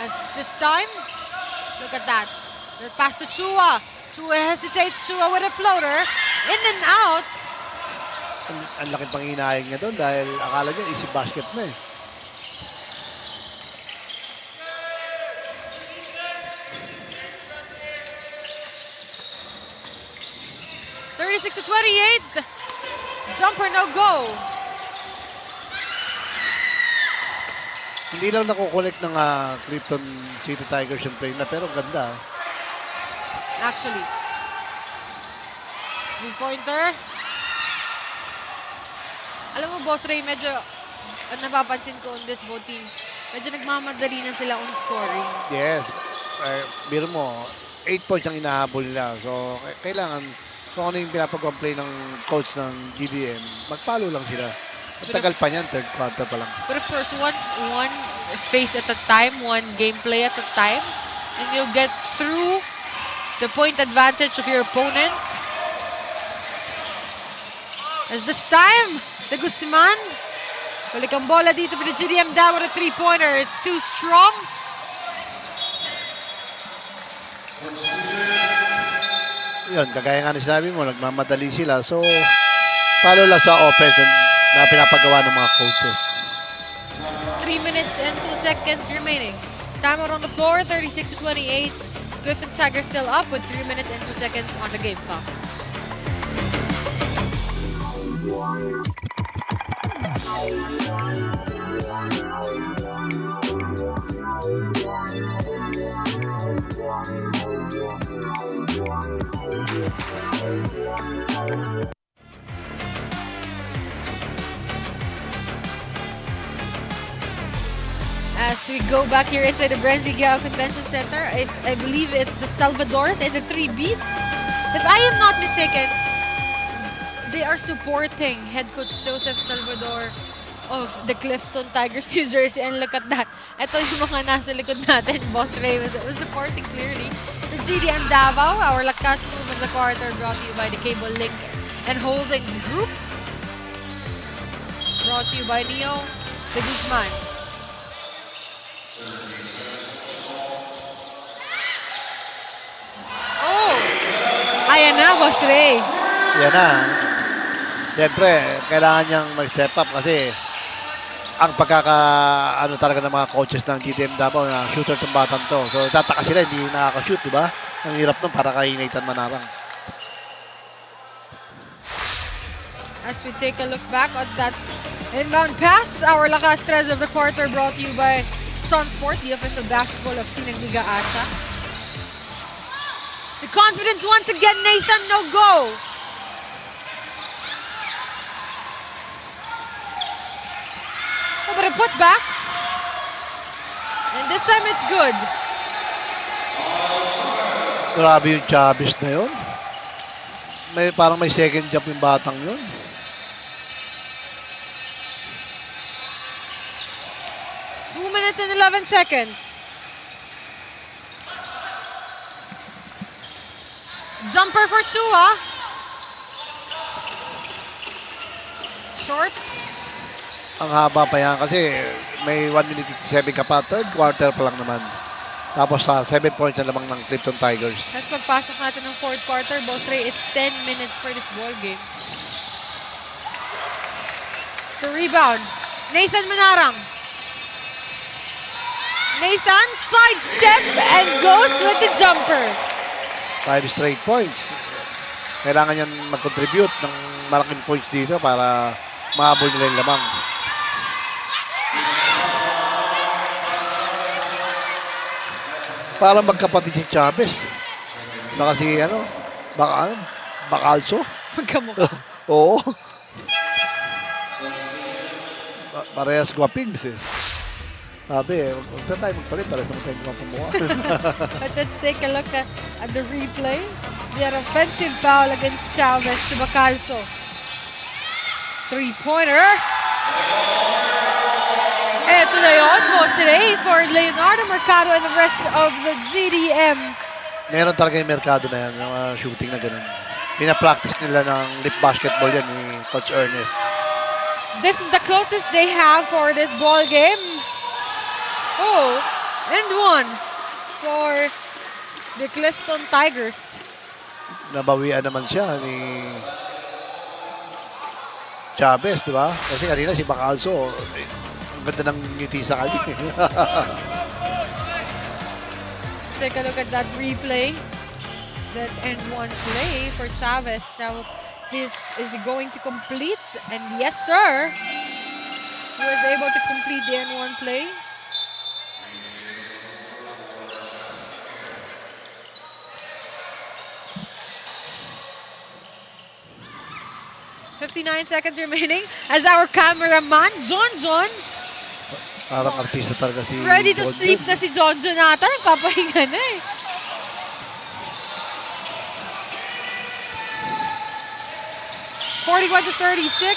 As this time, look at that. The pass to Chua. Chua hesitates. Chua with a floater. In and out. Ang laking panginayang niya doon dahil akala niya easy basket na eh. (36-28). Jumper no go. Hindi lang nakukolect ng Clifton City Tigers yung play na, pero ganda. Actually. 3-pointer. Alam mo, Boss Ray, medyo napapansin ko on this both teams, medyo nagmamadali na sila on scoring. Yes. Biro mo, 8 points ang inahabol nila. So, kailangan, kung ano yung pinapag-play ng coach ng GBM, magpalo lang sila. At tagal pa niyan, third quarter pa lang. But of course, one phase at a time, one gameplay at a time, and you'll get through the point advantage of your opponent. As this time, De Guzman, balik ang bola dito for the GDM Davao with a 3-pointer. It's too strong. Yun, kagaya nga na sinabi mo, nagmamadali sila. So, palo lang sa offense na pinapagawa ng mga coaches. 3 minutes and 2 seconds remaining. Timeout on the floor, 36-28. Clifton Tigers still up with 3 minutes and 2 seconds on the game clock. As we go back here inside the Brenzigao Convention Center, I believe it's the Salvadors and the 3Bs. If I am not mistaken, they are supporting head coach Joseph Salvador of the Clifton Tigers New Jersey. And look at that. Ito yung mga nasa likod natin. Boss Ray was supporting clearly the GDM Davao. Our Lakas move of the quarter brought to you by the Cable Link and Holdings Group. brought to you by Neo de Guzman. Oh! Ayan na, Boss Ray. Yan na. Siyempre, kailangan niyang mag-step up kasi ang ano talaga ng mga coaches ng GDM Davao na shooter tong batang to. So, tataka sila, hindi nakaka-shoot, di ba? Ang hirap nun para kay Nathan Manarang. As we take a look back at that inbound pass, our Lakas Tres of the quarter brought to you by Sunsport, the official basketball of Sinang Liga Asia. The confidence once again, Nathan, no go. Oh, but a put back. And this time it's good. Grabe yung Chavez na yun. Parang may second jump yung batang yun. Two minutes and 11 seconds. Jumper for Chua. Short. Ang haba pa yan kasi may 1 minute 57 ka pa. Third quarter pa lang naman. Tapos sa 7 points na lamang ng Clifton Tigers. Let's magpasok natin ng fourth quarter. Both Ray, it's 10 minutes for this ball game. So rebound. Nathan Manarang. Nathan sidestep and goes with the jumper. 5 straight points. Kailangan yan mag-contribute ng malaking points dito para mahabol nila yung lamang. Para magkapatid si Chavez. Baka si Bacalso. Magkamukha. Oo. Parehas guwapings eh. Sabi huwag na tayo magpalit. Parehas naman tayo magpamukha. But let's take a look at the replay. That offensive foul against Chavez to Bacalso. Three-pointer. Ito na yun, Boss Ray, for Leonardo Mercado and the rest of the GDM. Meron talaga yung merkado na yan, yung shooting na ganun. Pinapractice nila ng lip basketball yan ni Coach Ernest. This is the closest they have for this ball game. Oh, and one for the Clifton Tigers. Nabawian naman siya ni Chavez, di ba? Kasi kanina si Bacalso, ang ganda ng ngiti sa kanya. Take a look at that replay. That and one play for Chavez. Now, is he going to complete? And yes, sir. He was able to complete the N1 play. "59 seconds remaining as our cameraman, John, Parang artista talaga si ready to Goldberg. sleep na si John ata. Nagpapahinga na eh. "41 to 36.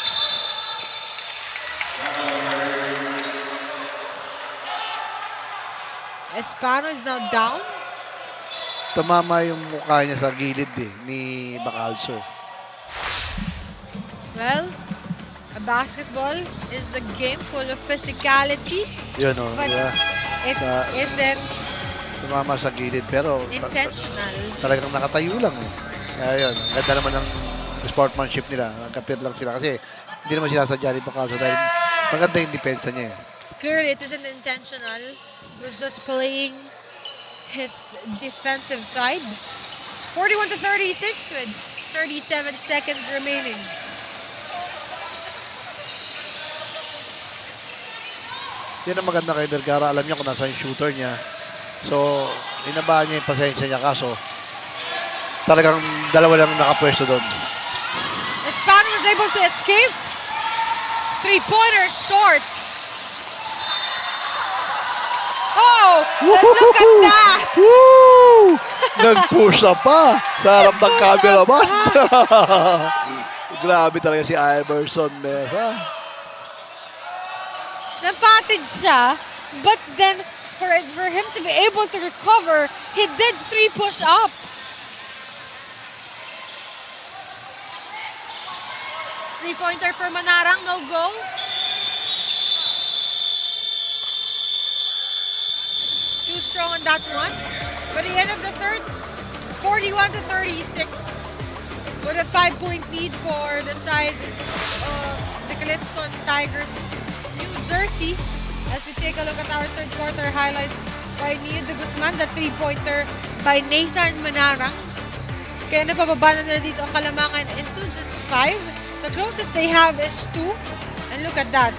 Espano is now down. Tumama yung mukha niya sa gilid ni Bacalso. Well, a basketball is a game full of physicality, Yun o. but it Sa- isn't Tumama sa gilid pero intentional. talagang nakatayo lang. Kaya yun, ang ganda naman ng sportsmanship nila. Nagkapir lang sila kasi hindi naman sila sa ni Bacalso dahil maganda yung depensa niya. Clearly, it isn't intentional. He was just playing his defensive side. 41 to 36 with 37 seconds remaining. Yan ang maganda kay Vergara. Alam niya kung nasa yung shooter niya. So, inabahan niya yung pasensya niya. Kaso, talagang dalawa lang nakapwesto doon. Espano was able to escape. Three-pointer short. Oh, look at that. Woo! Nag-push up pa. Sa harap ng camera man. Grabe talaga si Iverson Mesa. Napatid siya, but then for him to be able to recover, he did three push-up. Three-pointer for Manarang, no go. strong on that one. By the end of the third, 41-36, with a 5-point lead for the side of the Clifton Tigers, New Jersey. As we take a look at our third quarter highlights by Neo de Guzman, the 3-pointer by Nathan Manarang. Kaya napababa na dito ang Kalamangan into just 5. The closest they have is 2. And look at that.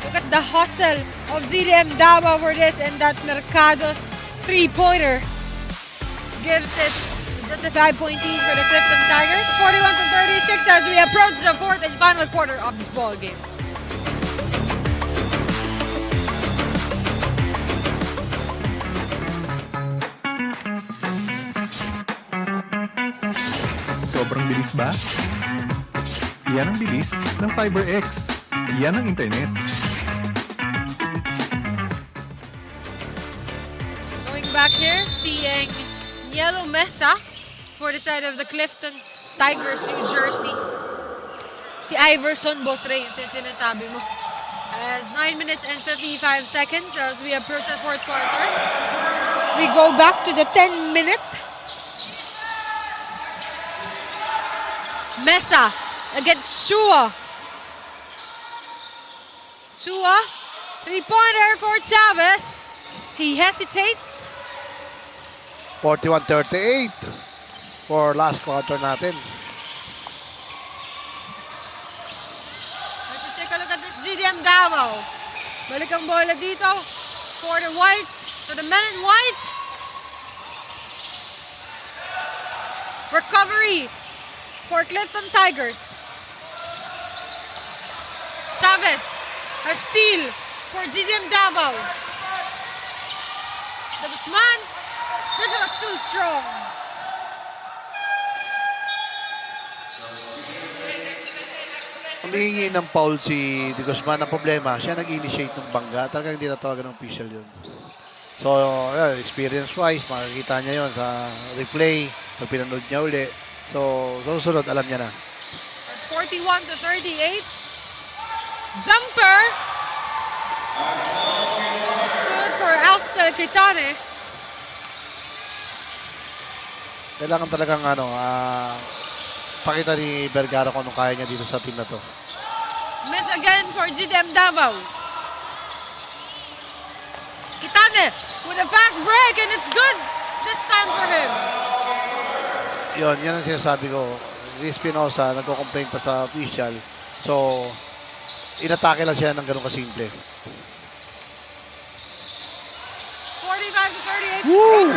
Look at the hustle of GDM Davao for this, and that Mercados 3-pointer gives it just a 5-point lead for the Clifton Tigers. 41-36 as we approach the fourth and final quarter of this ball game. Sobrang bilis ba? Yan ang bilis ng FiberX. Yan ang internet. Going back here, seeing Yellow Mesa for the side of the Clifton Tigers, New Jersey. Si Iverson Boss Reyes, yung sinasabi mo. As 9 minutes and 55 seconds as we approach the fourth quarter. We go back to the 10-minute. Mesa against Chua. Chua, 3-pointer for Chavez. He hesitates. 41-38 for last quarter natin. Let's take a look at this GDM Davao. Balik ang bola dito for the white, for the men in white. Recovery for Clifton Tigers. Chavez, a steal for GDM Davao. The Guzman, that was too strong. Humihingi ng foul si De Guzman. Ang problema, siya nag-initiate ng bangga. Talagang hindi natawagan ng official yun. So, experience-wise, makikita niya yun sa replay. Pag pinanood niya uli. So, susunod, alam niya na. That's 41-38. Jumper. Good for Axel Quitane. Kailangan talagang pakita ni Vergara kung anong kaya niya dito sa team na to. Miss again for GDM Davao. Quitane with a fast break, and it's good this time for him. Yan ang sinasabi ko. Luis Espinosa, nagko-complain pa sa official. So, inatake lang siya ng ganun kasimple. 45-38. Woo!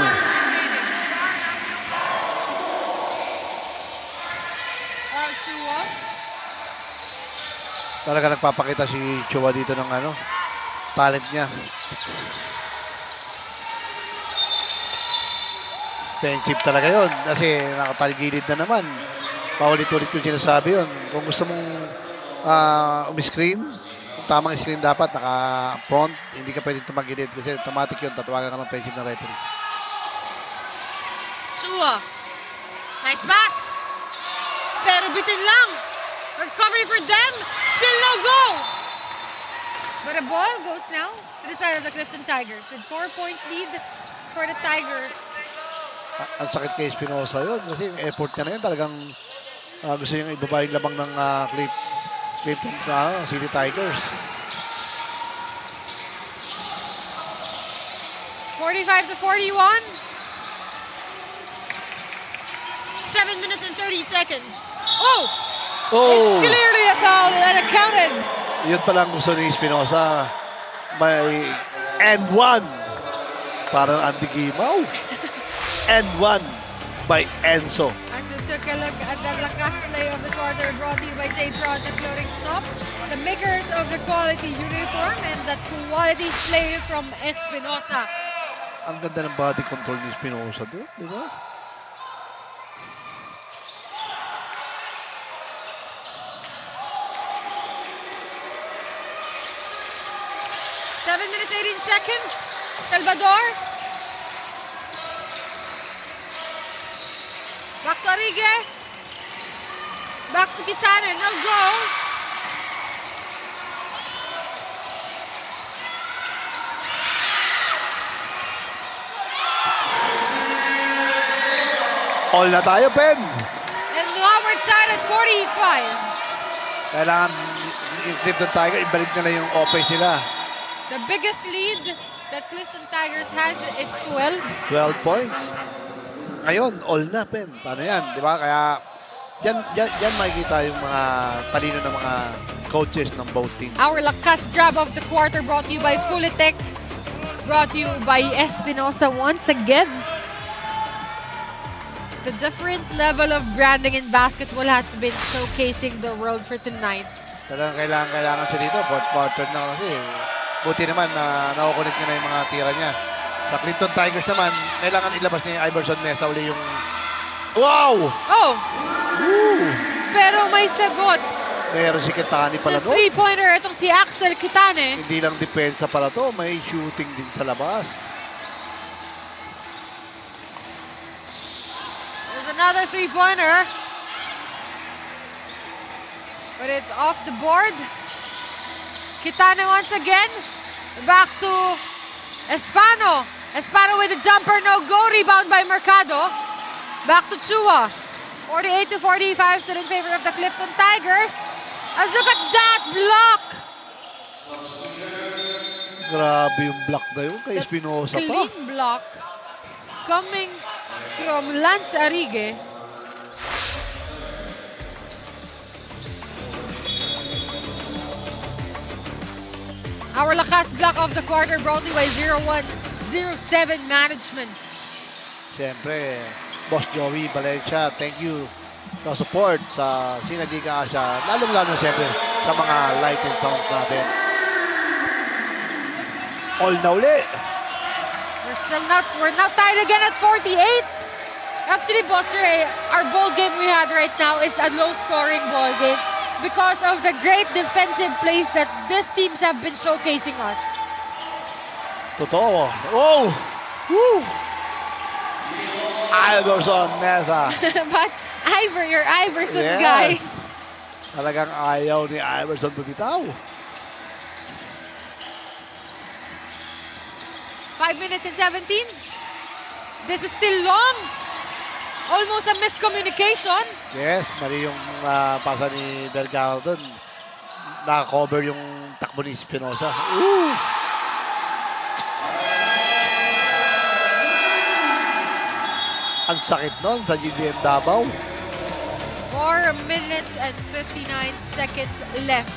Chua. Talaga nagpapakita si Chua dito ng talent niya. Defensive talaga yun kasi nakataligilid na naman. Paulit-ulit yung sinasabi yun. Kung gusto mong umi-screen, tamang screen dapat, naka-front, hindi ka pwedeng tumagilid kasi automatic yun, tatawagan ka ng offensive na referee. Chua. Nice pass. Pero bitin lang. Recovery for them. Still no goal. But the ball goes now to the side of the Clifton Tigers with 4-point lead for the Tigers. Ang sakit kay Espinosa yun kasi yung effort niya na yun talagang gusto niyang ibaba yung labang ng Clifton City Tigers. 45-41. 7 minutes and 30 seconds. Oh! It's clearly a foul and accounted. Yun palang gusto ni Espinosa. May and one. Parang Andy Gimaw. And one by Enzo. As we took a look at the lakas play of the quarter brought to you by J Project Clothing Shop, the makers of the quality uniform and that quality play from Espinosa. Ang ganda ng body control ni Espinosa doon, di ba? Seven minutes, 18 seconds. Salvador. Back to Arrigue. Back to Quitane. No goal. All na tayo, Ben. And now we're tied at 45. Kailangan yung Clifton Tiger, ibalik na lang yung offense nila. The biggest lead that Clifton Tigers has is 12. 12 points. Ngayon, all na, Ben. Paano yan? Di ba? Kaya, yan makikita yung mga talino ng mga coaches ng both teams. Our lakas grab of the quarter brought to you by Fulitech. Brought to you by Espinosa once again. The different level of branding in basketball has been showcasing the world for tonight. Talagang kailangan siya dito. Fourth quarter na kasi. Buti naman na nakukunik niya na yung mga tira niya. Sa Clifton Tigers naman, kailangan ilabas ni Iverson Mesa uli yung... Wow! Oh! Pero may sagot. Meron si Kitani pala The doon. three-pointer, itong si Axel Kitane. Hindi lang depensa pala to, may shooting din sa labas. There's another three-pointer. But it's off the board. Kitane once again. Back to Espano. Espano with a jumper, no go. Rebound by Mercado. Back to Chua. 48-45 still in favor of the Clifton Tigers. As look at that block. Grabe yung block na yun kay Espinosa pa. Clean block coming from Lance Arrigue. Our lakas block of the quarter brought to you by 0107 Management. Siyempre, Boss Joey Valencia, thank you sa support sa Sinaliga Asia, lalong-lalo siyempre sa mga light and sound natin. All na uli. We're now tied again at 48. Actually, Boss Ray, our ball game we had right now is a low-scoring ball game because of the great defensive plays that these teams have been showcasing us. Totoo. Oh! Woo! Iverson Mesa. But your Iverson Yes. guy. Talagang ayaw ni Iverson bumitaw. 5 minutes and 17. This is still long. Almost a miscommunication. Yes, mali yung pasa ni Delgado doon. Naka-cover yung takbo ni Espinosa. Ooh! Ang sakit nun sa GDM Davao. 4 minutes and 59 seconds left.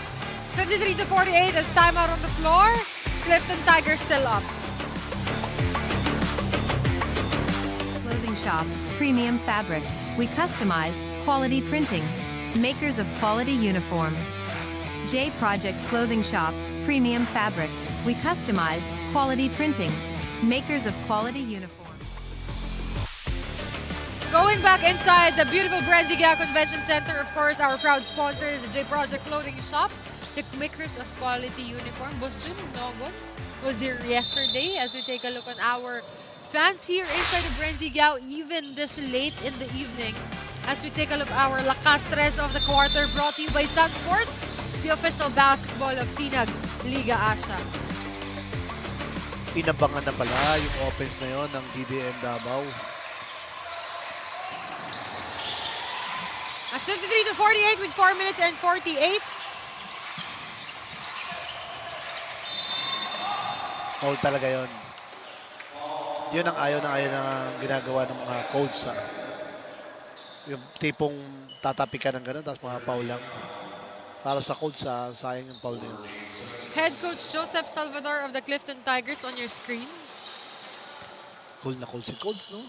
53-48 as time out on the floor. Clifton Tigers still up. Clothing shop, premium fabric. We customized quality printing. Makers of quality uniform. J Project Clothing Shop, premium fabric. We customized quality printing. Makers of quality uniform. Going back inside the beautiful Brenzigao Convention Center, of course, our proud sponsor is the J Project Clothing Shop, the makers of quality uniform. Boss Jun Nogon was here yesterday as we take a look on our fans here inside the Brenzigao, even this late in the evening. As we take a look our Lakas Tres of the quarter brought to you by Sunsport, the official basketball of Sinag Liga Asia. Inabangan na pala yung offense na yon ng GDM Davao. As 53-48 with 4 minutes and 48. Foul talaga yon. Yun ang ayaw na ginagawa ng mga coach. Yung tipong tatapi ka ng gano'n, tapos mga foul lang. Para sa coach, sayang yung foul na yun. Head coach Joseph Salvador of the Clifton Tigers on your screen. Cool na cool si coach, no?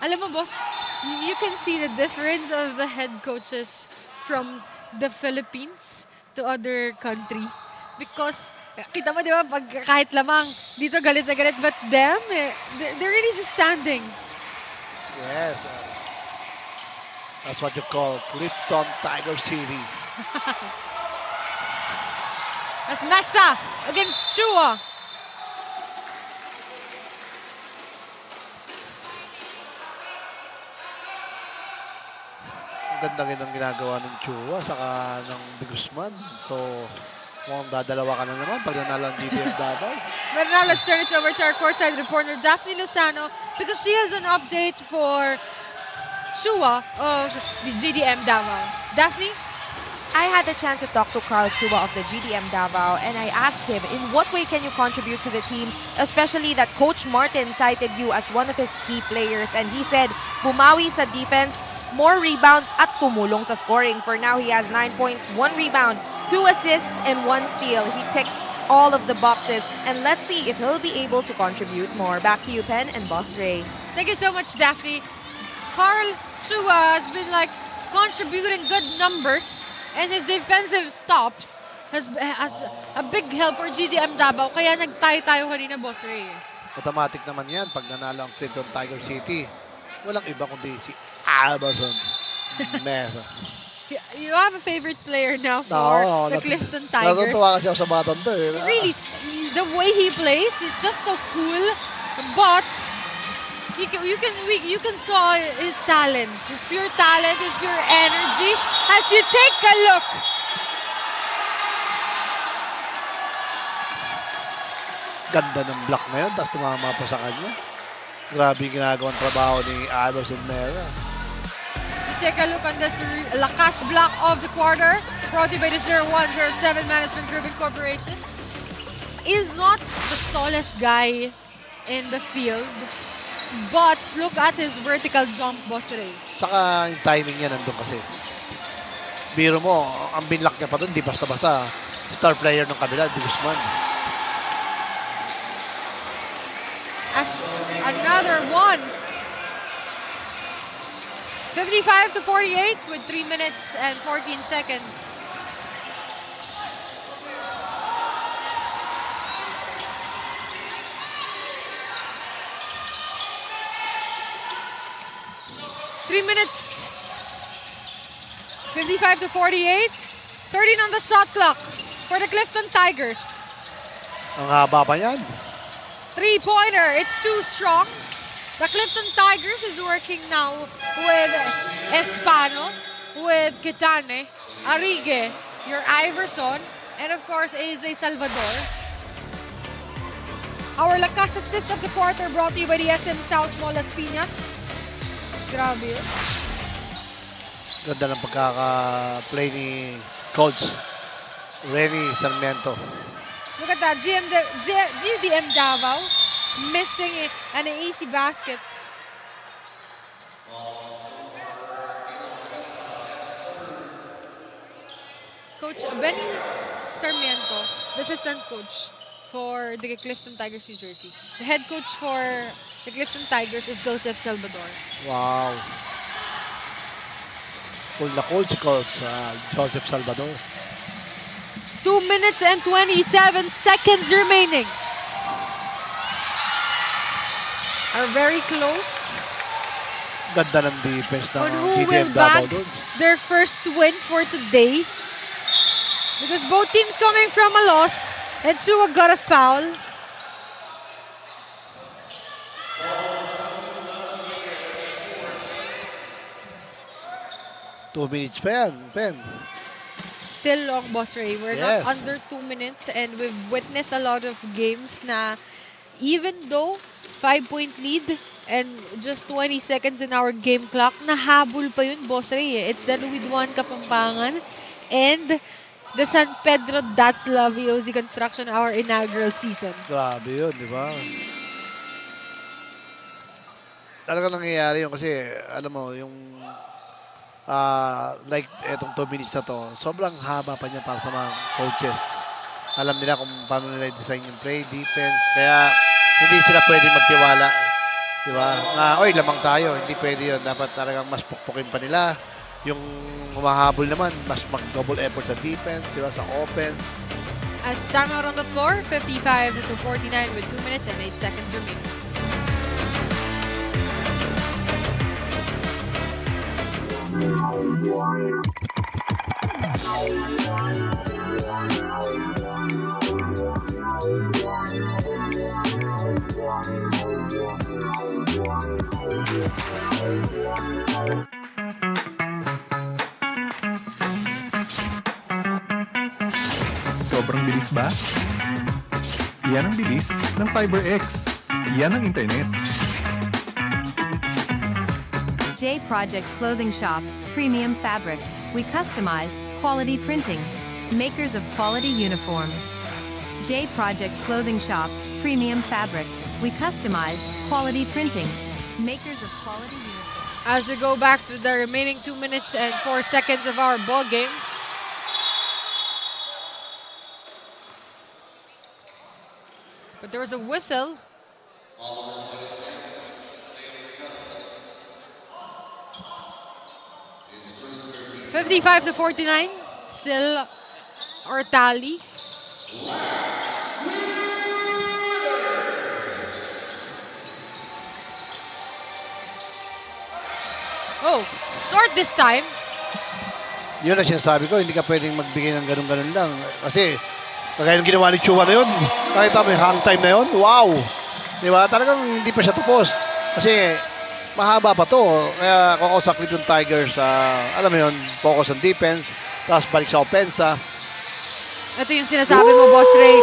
Alam mo, boss, you can see the difference of the head coaches from the Philippines to other country. Because, kita mo, di ba, pag kahit lamang, dito galit na galit, but them, they're really just standing. Yes. That's what you call Clifton Tiger City. As Mesa against Chua. Ang ganda rin ang ginagawa ng Chua, saka ng De Guzman. So, mukhang dadalawa ka na naman pag nanalo ang GDM Davao. But now let's turn it over to our courtside reporter, Daphne Lozano, because she has an update for Chua of the GDM Davao. Daphne? I had the chance to talk to Carl Chua of the GDM Davao, and I asked him, in what way can you contribute to the team, especially that Coach Martin cited you as one of his key players, and he said, bumawi sa defense, more rebounds at tumulong sa scoring. For now, he has 9 points, 1 rebound, 2 assists, and 1 steal. He ticked all of the boxes, and let's see if he'll be able to contribute more. Back to you, Pen and Boss Ray. Thank you so much, Daphne. Carl Chua has been like contributing good numbers, and his defensive stops has a big help for GDM Davao. Kaya nag-tie tayo kanina, Boss Ray. Automatic naman yan pag nanalo ang Clinton Tiger City. Walang iba kundi si Alberson Mesa. You have a favorite player now for the Clifton Tigers. Natutuwa kasi ako sa batang to eh. Really, the way he plays is just so cool, but you can saw his talent, his pure talent, his pure energy. As you take a look, Ganda ng block ngayon, tapos tumama pa sa kanya. Grabe yung ginagawang trabaho ni Alberson Mesa. you take a look on this lakas block of the quarter, brought to you by the 0107 Management Group Incorporation. Is not the tallest guy in the field, but look at his vertical jump, Boss Ray. Saka yung timing niya nandun kasi. Biro mo, ang binlock niya pa doon, di basta-basta. Star player ng kabila, di Guzman. As another one. 55-48 with 3 minutes and 14 seconds. Three minutes. 55-48. 13 on the shot clock for the Clifton Tigers. Ang haba pa yan. Three-pointer. It's too strong. The Clifton Tigers is working now with Espano, with Kitane, Arrigue, your Iverson, and of course, AJ Salvador. Our lakas assist of the quarter brought to you by the SM South Mall Las Piñas. Grabe yun. Ganda ng pagkaka-play ni Coach Renny Sarmiento. Look at that, GDM Davao missing an easy basket. Coach Benny Sarmiento, the assistant coach for the Clifton Tigers New Jersey. The head coach for the Clifton Tigers is Joseph Salvador. Wow. Cool na cool si Coach Joseph Salvador. 2 minutes and 27 seconds remaining. Are very close Ganda ng defense ng on who will GDM Davao bag doon. their first win for today. Because both teams coming from a loss, and Chua got a foul. Two minutes pa yan, Pen. Still long, Boss Ray. We're Yes. not under 2 minutes, and we've witnessed a lot of games na even though 5-point lead and just 20 seconds in our game clock, nahabol pa yun, Boss Ray. It's the Louis Duan Kapampangan and the San Pedro Datsla VOC Construction, our inaugural season. Grabe yun, di ba? Talaga nangyayari yun kasi, alam mo, yung like etong 2 minutes na to, sobrang haba pa niya para sa mga coaches. Alam nila kung paano nila design yung play, defense, kaya hindi sila pwede magtiwala. Di ba? Na, oy, lamang tayo. Hindi pwede yun. Dapat talagang mas pukpukin pa nila. Yung humahabol naman, mas mag-double effort sa defense, di ba? Sa offense. As time out on the floor, 55-49 with 2 minutes and 8 seconds remaining. Sobrang bilis ba? Yan ang bilis ng FiberX. Yan ang internet. J Project Clothing Shop, Premium Fabric. We customized quality printing. Makers of quality uniform. J Project Clothing Shop, Premium Fabric. We customized quality printing. Makers of quality uniform. As we go back to the remaining 2 minutes and 4 seconds of our ball game. But there was a whistle. $55-49. Still our tally. Oh, short this time. Yun ang sinasabi ko, hindi ka pwedeng magbigay ng ganun-ganun lang. Kasi, kagaya ng ginawa ni Chua na yun, kahit may hang time na yun, wow! Di ba? Talagang hindi pa siya tapos. Kasi, mahaba pa to. Kaya, kakausap yung Tigers, alam mo yun, focus on defense, tapos balik sa opensa. Ito yung sinasabi mo, Boss Ray.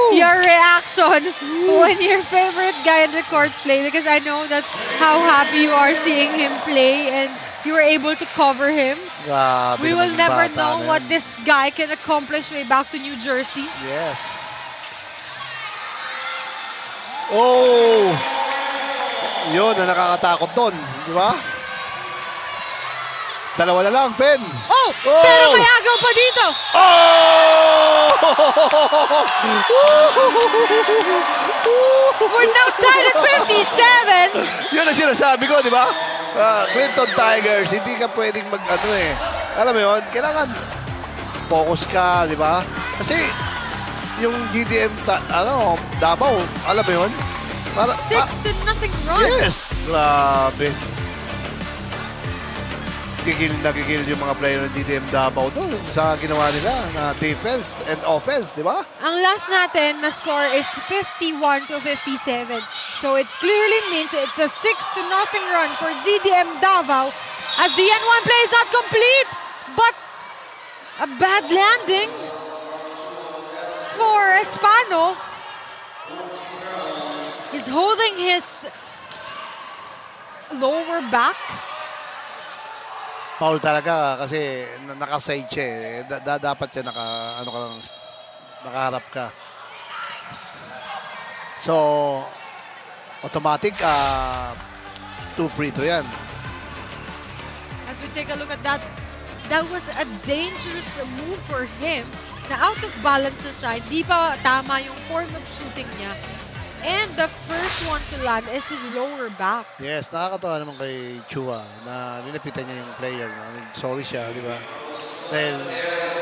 Your reaction when your favorite guy in the court play, because I know that how happy you are seeing him play and you were able to cover him. Grabe We will naman yung never bata know na what yun. this guy can accomplish way back to New Jersey. Yes. Oh! Yun, na nakakatakot doon. Di ba? Dalawa na lang, Pen. Oh! Pero may agaw pa dito! Oh! We're now tied at 57! Yun ang sinasabi ko, di ba? Clinton Tigers, hindi ka pwedeng alam mo yun, kailangan focus ka, di ba? Kasi yung GDM, Davao, alam mo yun? 6-0 run. Yes! Grabe. Nagigil yung mga player ng GDM Davao doon sa ginawa nila na defense and offense, di ba? Ang last natin na score is 51-57. So it clearly means it's a 6-0 run for GDM Davao as the N1 play is not complete. But a bad landing for Espano. He's holding his lower back. Foul talaga kasi naka-side siya eh. Dapat siya nakaharap ka. So, automatic, 2 free throw yan. As we take a look at that, that was a dangerous move for him na out of balance na siya. Hindi pa tama yung form of shooting niya. And the first one to land is his lower back. Yes, nakakatawa naman kay Chua na nilapitan niya yung player. Sorry siya, di ba? Dahil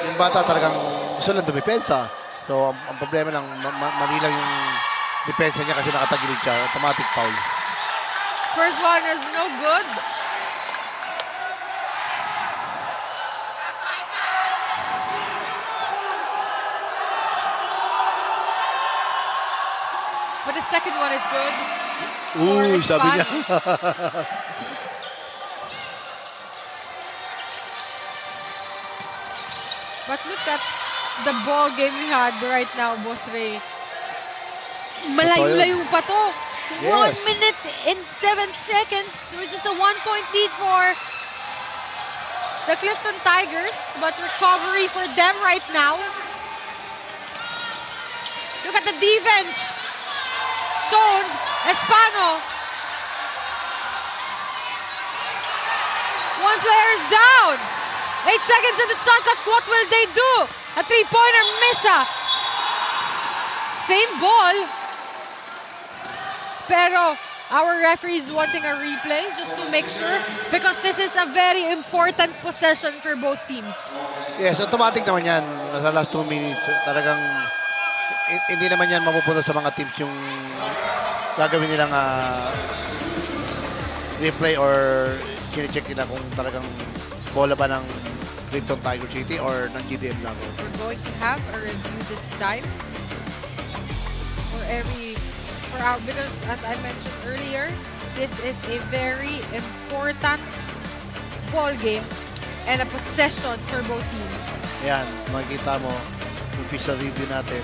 yung bata talagang gusto lang dumipensa. So, ang problema lang, mali lang yung depensa niya kasi nakatagilid siya. Automatic foul. First one is no good. But the second one is good. Ooh, sabi niya. But look at the ball game we had right now, Boss Ray. Malayo-layo pa to. Yes. 1 minute and 7 seconds, which is a 1-point lead for the Clifton Tigers. But recovery for them right now. Look at the defense. Shown, Espano. One player is down. 8 seconds in the shot clock. What will they do? A three-pointer miss. Same ball. Pero our referee is wanting a replay just to make sure because this is a very important possession for both teams. Yes, automatic naman yan. Nasa last 2 minutes, talagang hindi naman yan mapupunta sa mga teams yung gagawin nilang replay or kine-check nila kung talagang bola ba ng Clinton Tiger City or ng GDM Davao. We're going to have a review this time because as I mentioned earlier, this is a very important ball game and a possession for both teams. Yan, makikita mo yung official review natin.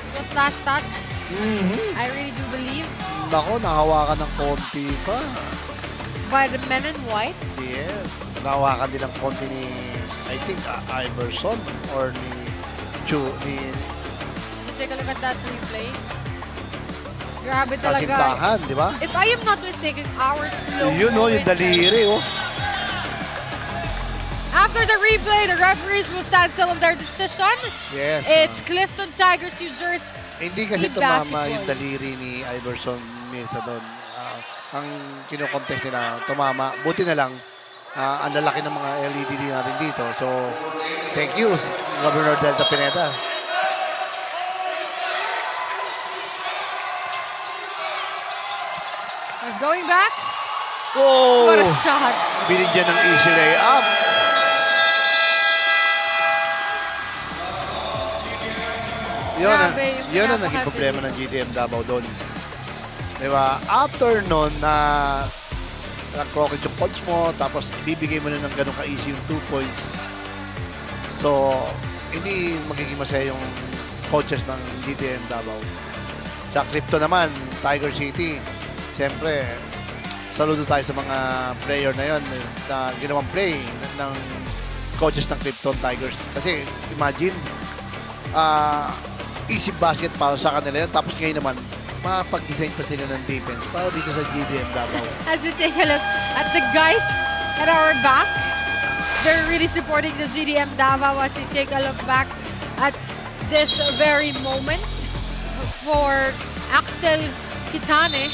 It was last touch. I really do believe. Nako, nahawakan ng konti pa. By the men in white. Yes. Nahawakan din ng konti ni, I think, Iverson or ni Take a look at that replay. Grabe talaga. Kasintahan, di ba? If I am not mistaken, our slow Yun, oh, yung daliri, oh. After the replay, the referees will stand still on their decision. Yes. It's Clifton Tigers, New Jersey. Hindi kasi Team tumama basketball. yung daliri ni Iverson minsan doon. Ang kinokontest nila, tumama. Buti na lang, ang lalaki ng mga LED natin dito. So, thank you, Governor Delta Pineda. Is going back. Oh! What a shot. Binigyan ng easy layup. Yun, Grabe, yung yun ang pinapakabilis. naging problema ng GDM Davao doon. Diba? After nun na nag-croquet yung coach mo, tapos bibigay mo na ng ganun ka-easy yung 2 points. So, hindi magiging masaya yung coaches ng GDM Davao. Sa Clifton naman, Tiger City, siyempre, saludo tayo sa mga player na yon na ginawang play ng coaches ng Clifton Tigers. Kasi imagine, easy basket para sa kanila yun. Tapos ngayon naman, makapag-design pa sila ng defense para dito sa GDM Davao. As we take a look at the guys at our back, they're really supporting the GDM Davao as we take a look back at this very moment for Axel Kitane,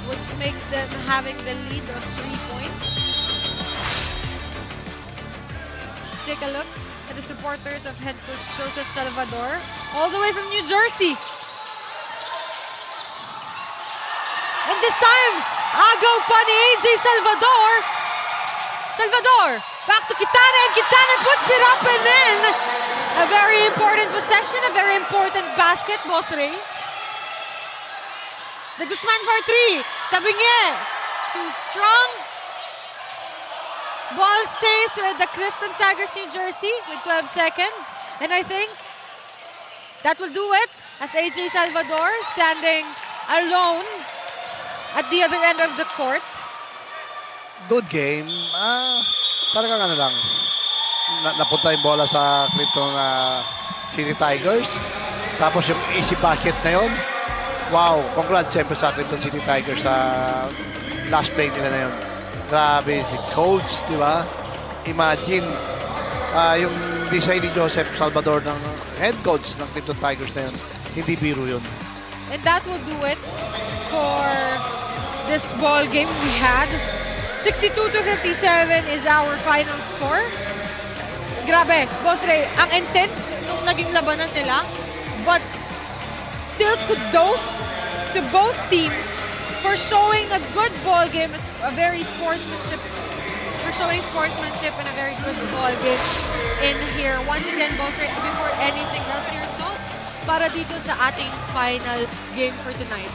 which makes them having the lead of 3 points. Let's take a look at the supporters of head coach Joseph Salvador, all the way from New Jersey. And this time, agaw pa ni AJ Salvador. Salvador, back to Kitane, and Kitane puts it up and in. A very important possession, a very important basket, Boss Ray. The Guzman for 3. Tabinge. Too strong. Ball stays with the Clifton Tigers, New Jersey with 12 seconds. And I think that will do it as AJ Salvador standing alone at the other end of the court. Good game. Talagang ano lang, napunta yung bola sa Clifton City Tigers. Tapos yung easy basket na yon. Wow, congrats siyempre sa Clifton City Tigers sa last play nila na yun. Grabe si coach, di ba? Imagine, yung design ni Joseph Salvador ng head coach ng Clifton Tigers na yun. Hindi biro yun. And that will do it for this ball game we had. 62-57 is our final score. Grabe, Boss Ray, ang intense nung naging labanan nila. But still kudos to both teams for showing a good ball game, a very sportsmanship, for showing sportsmanship and a very good ball game in here. Once again, Boss Ray, before anything else, your thoughts para dito sa ating final game for tonight?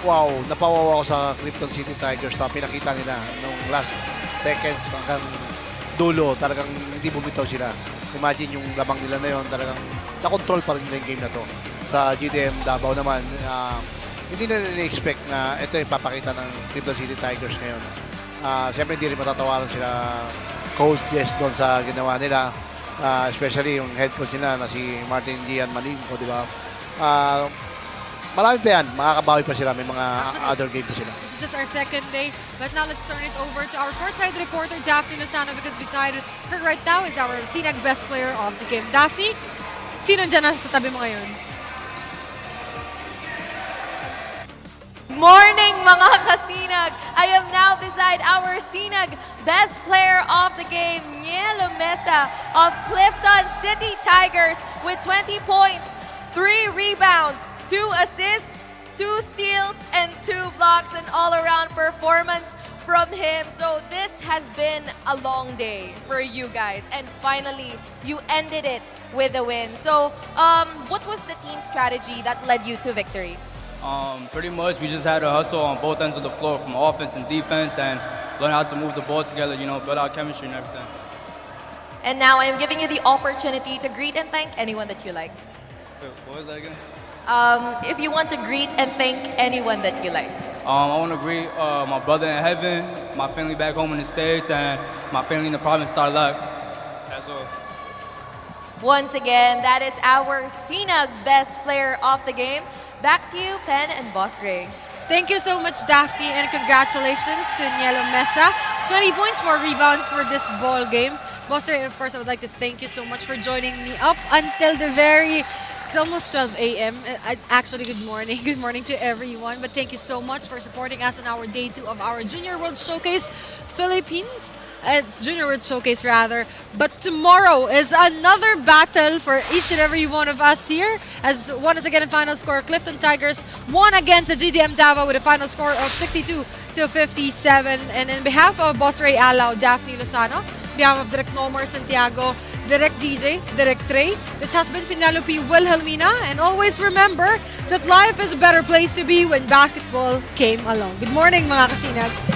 Wow, napawawa ako sa Clifton City Tigers sa pinakita nila nung last seconds hanggang dulo. Talagang hindi bumitaw sila. Imagine yung labang nila na yon, talagang na-control pa rin nila yung game na to. Sa GDM Davao naman, hindi na nila-expect na ito yung papakita ng Clifton City Tigers ngayon. Siyempre hindi rin matatawaran sila Coach Jess doon sa ginawa nila. Especially yung head coach nila na si Martin Gian Malinco, di ba? Marami pa yan. Makakabawi pa sila. May mga other game pa sila. This is just our second day. But now let's turn it over to our courtside reporter, Daphne Lozano, because beside her right now is our Sinag best player of the game. Daphne, sino dyan sa tabi mo ngayon? Morning mga kasinag! I am now beside our Sinag best player of the game, Nielo Mesa of Clifton City Tigers with 20 points, 3 rebounds, 2 assists, 2 steals, and 2 blocks, an all-around performance from him. So this has been a long day for you guys, and finally you ended it with a win. So what was the team strategy that led you to victory? Pretty much, we just had to hustle on both ends of the floor, from offense and defense, and learn how to move the ball together, build our chemistry and everything. And now I am giving you the opportunity to greet and thank anyone that you like. Wait, what was that again? If you want to greet and thank anyone that you like. I want to greet my brother in heaven, my family back home in the States, and my family in the province, Tarlac. That's all. Once again, that is our Sinag best player of the game. Back to you, Pen and Boss Ray. Thank you so much, Daphne, and congratulations to Nielo Mesa. 20 points, 4 rebounds for this ball game. Boss Ray, of course, I would like to thank you so much for joining me up until the very... It's almost 12 a.m. Actually, good morning. Good morning to everyone. But thank you so much for supporting us on our day 2 of our Junior World Showcase Philippines. Junior World Showcase, rather. But tomorrow is another battle for each and every one of us here. As once again, in final score, Clifton Tigers won against the GDM Davao with a final score of 62-57. And in behalf of Boss Ray Alao, Daphne Lozano, on behalf of Direct Nomar Santiago, Direct DJ, Direct Trey, this has been Penelope Wilhelmina, and always remember that life is a better place to be when basketball came along. Good morning, mga kasinag.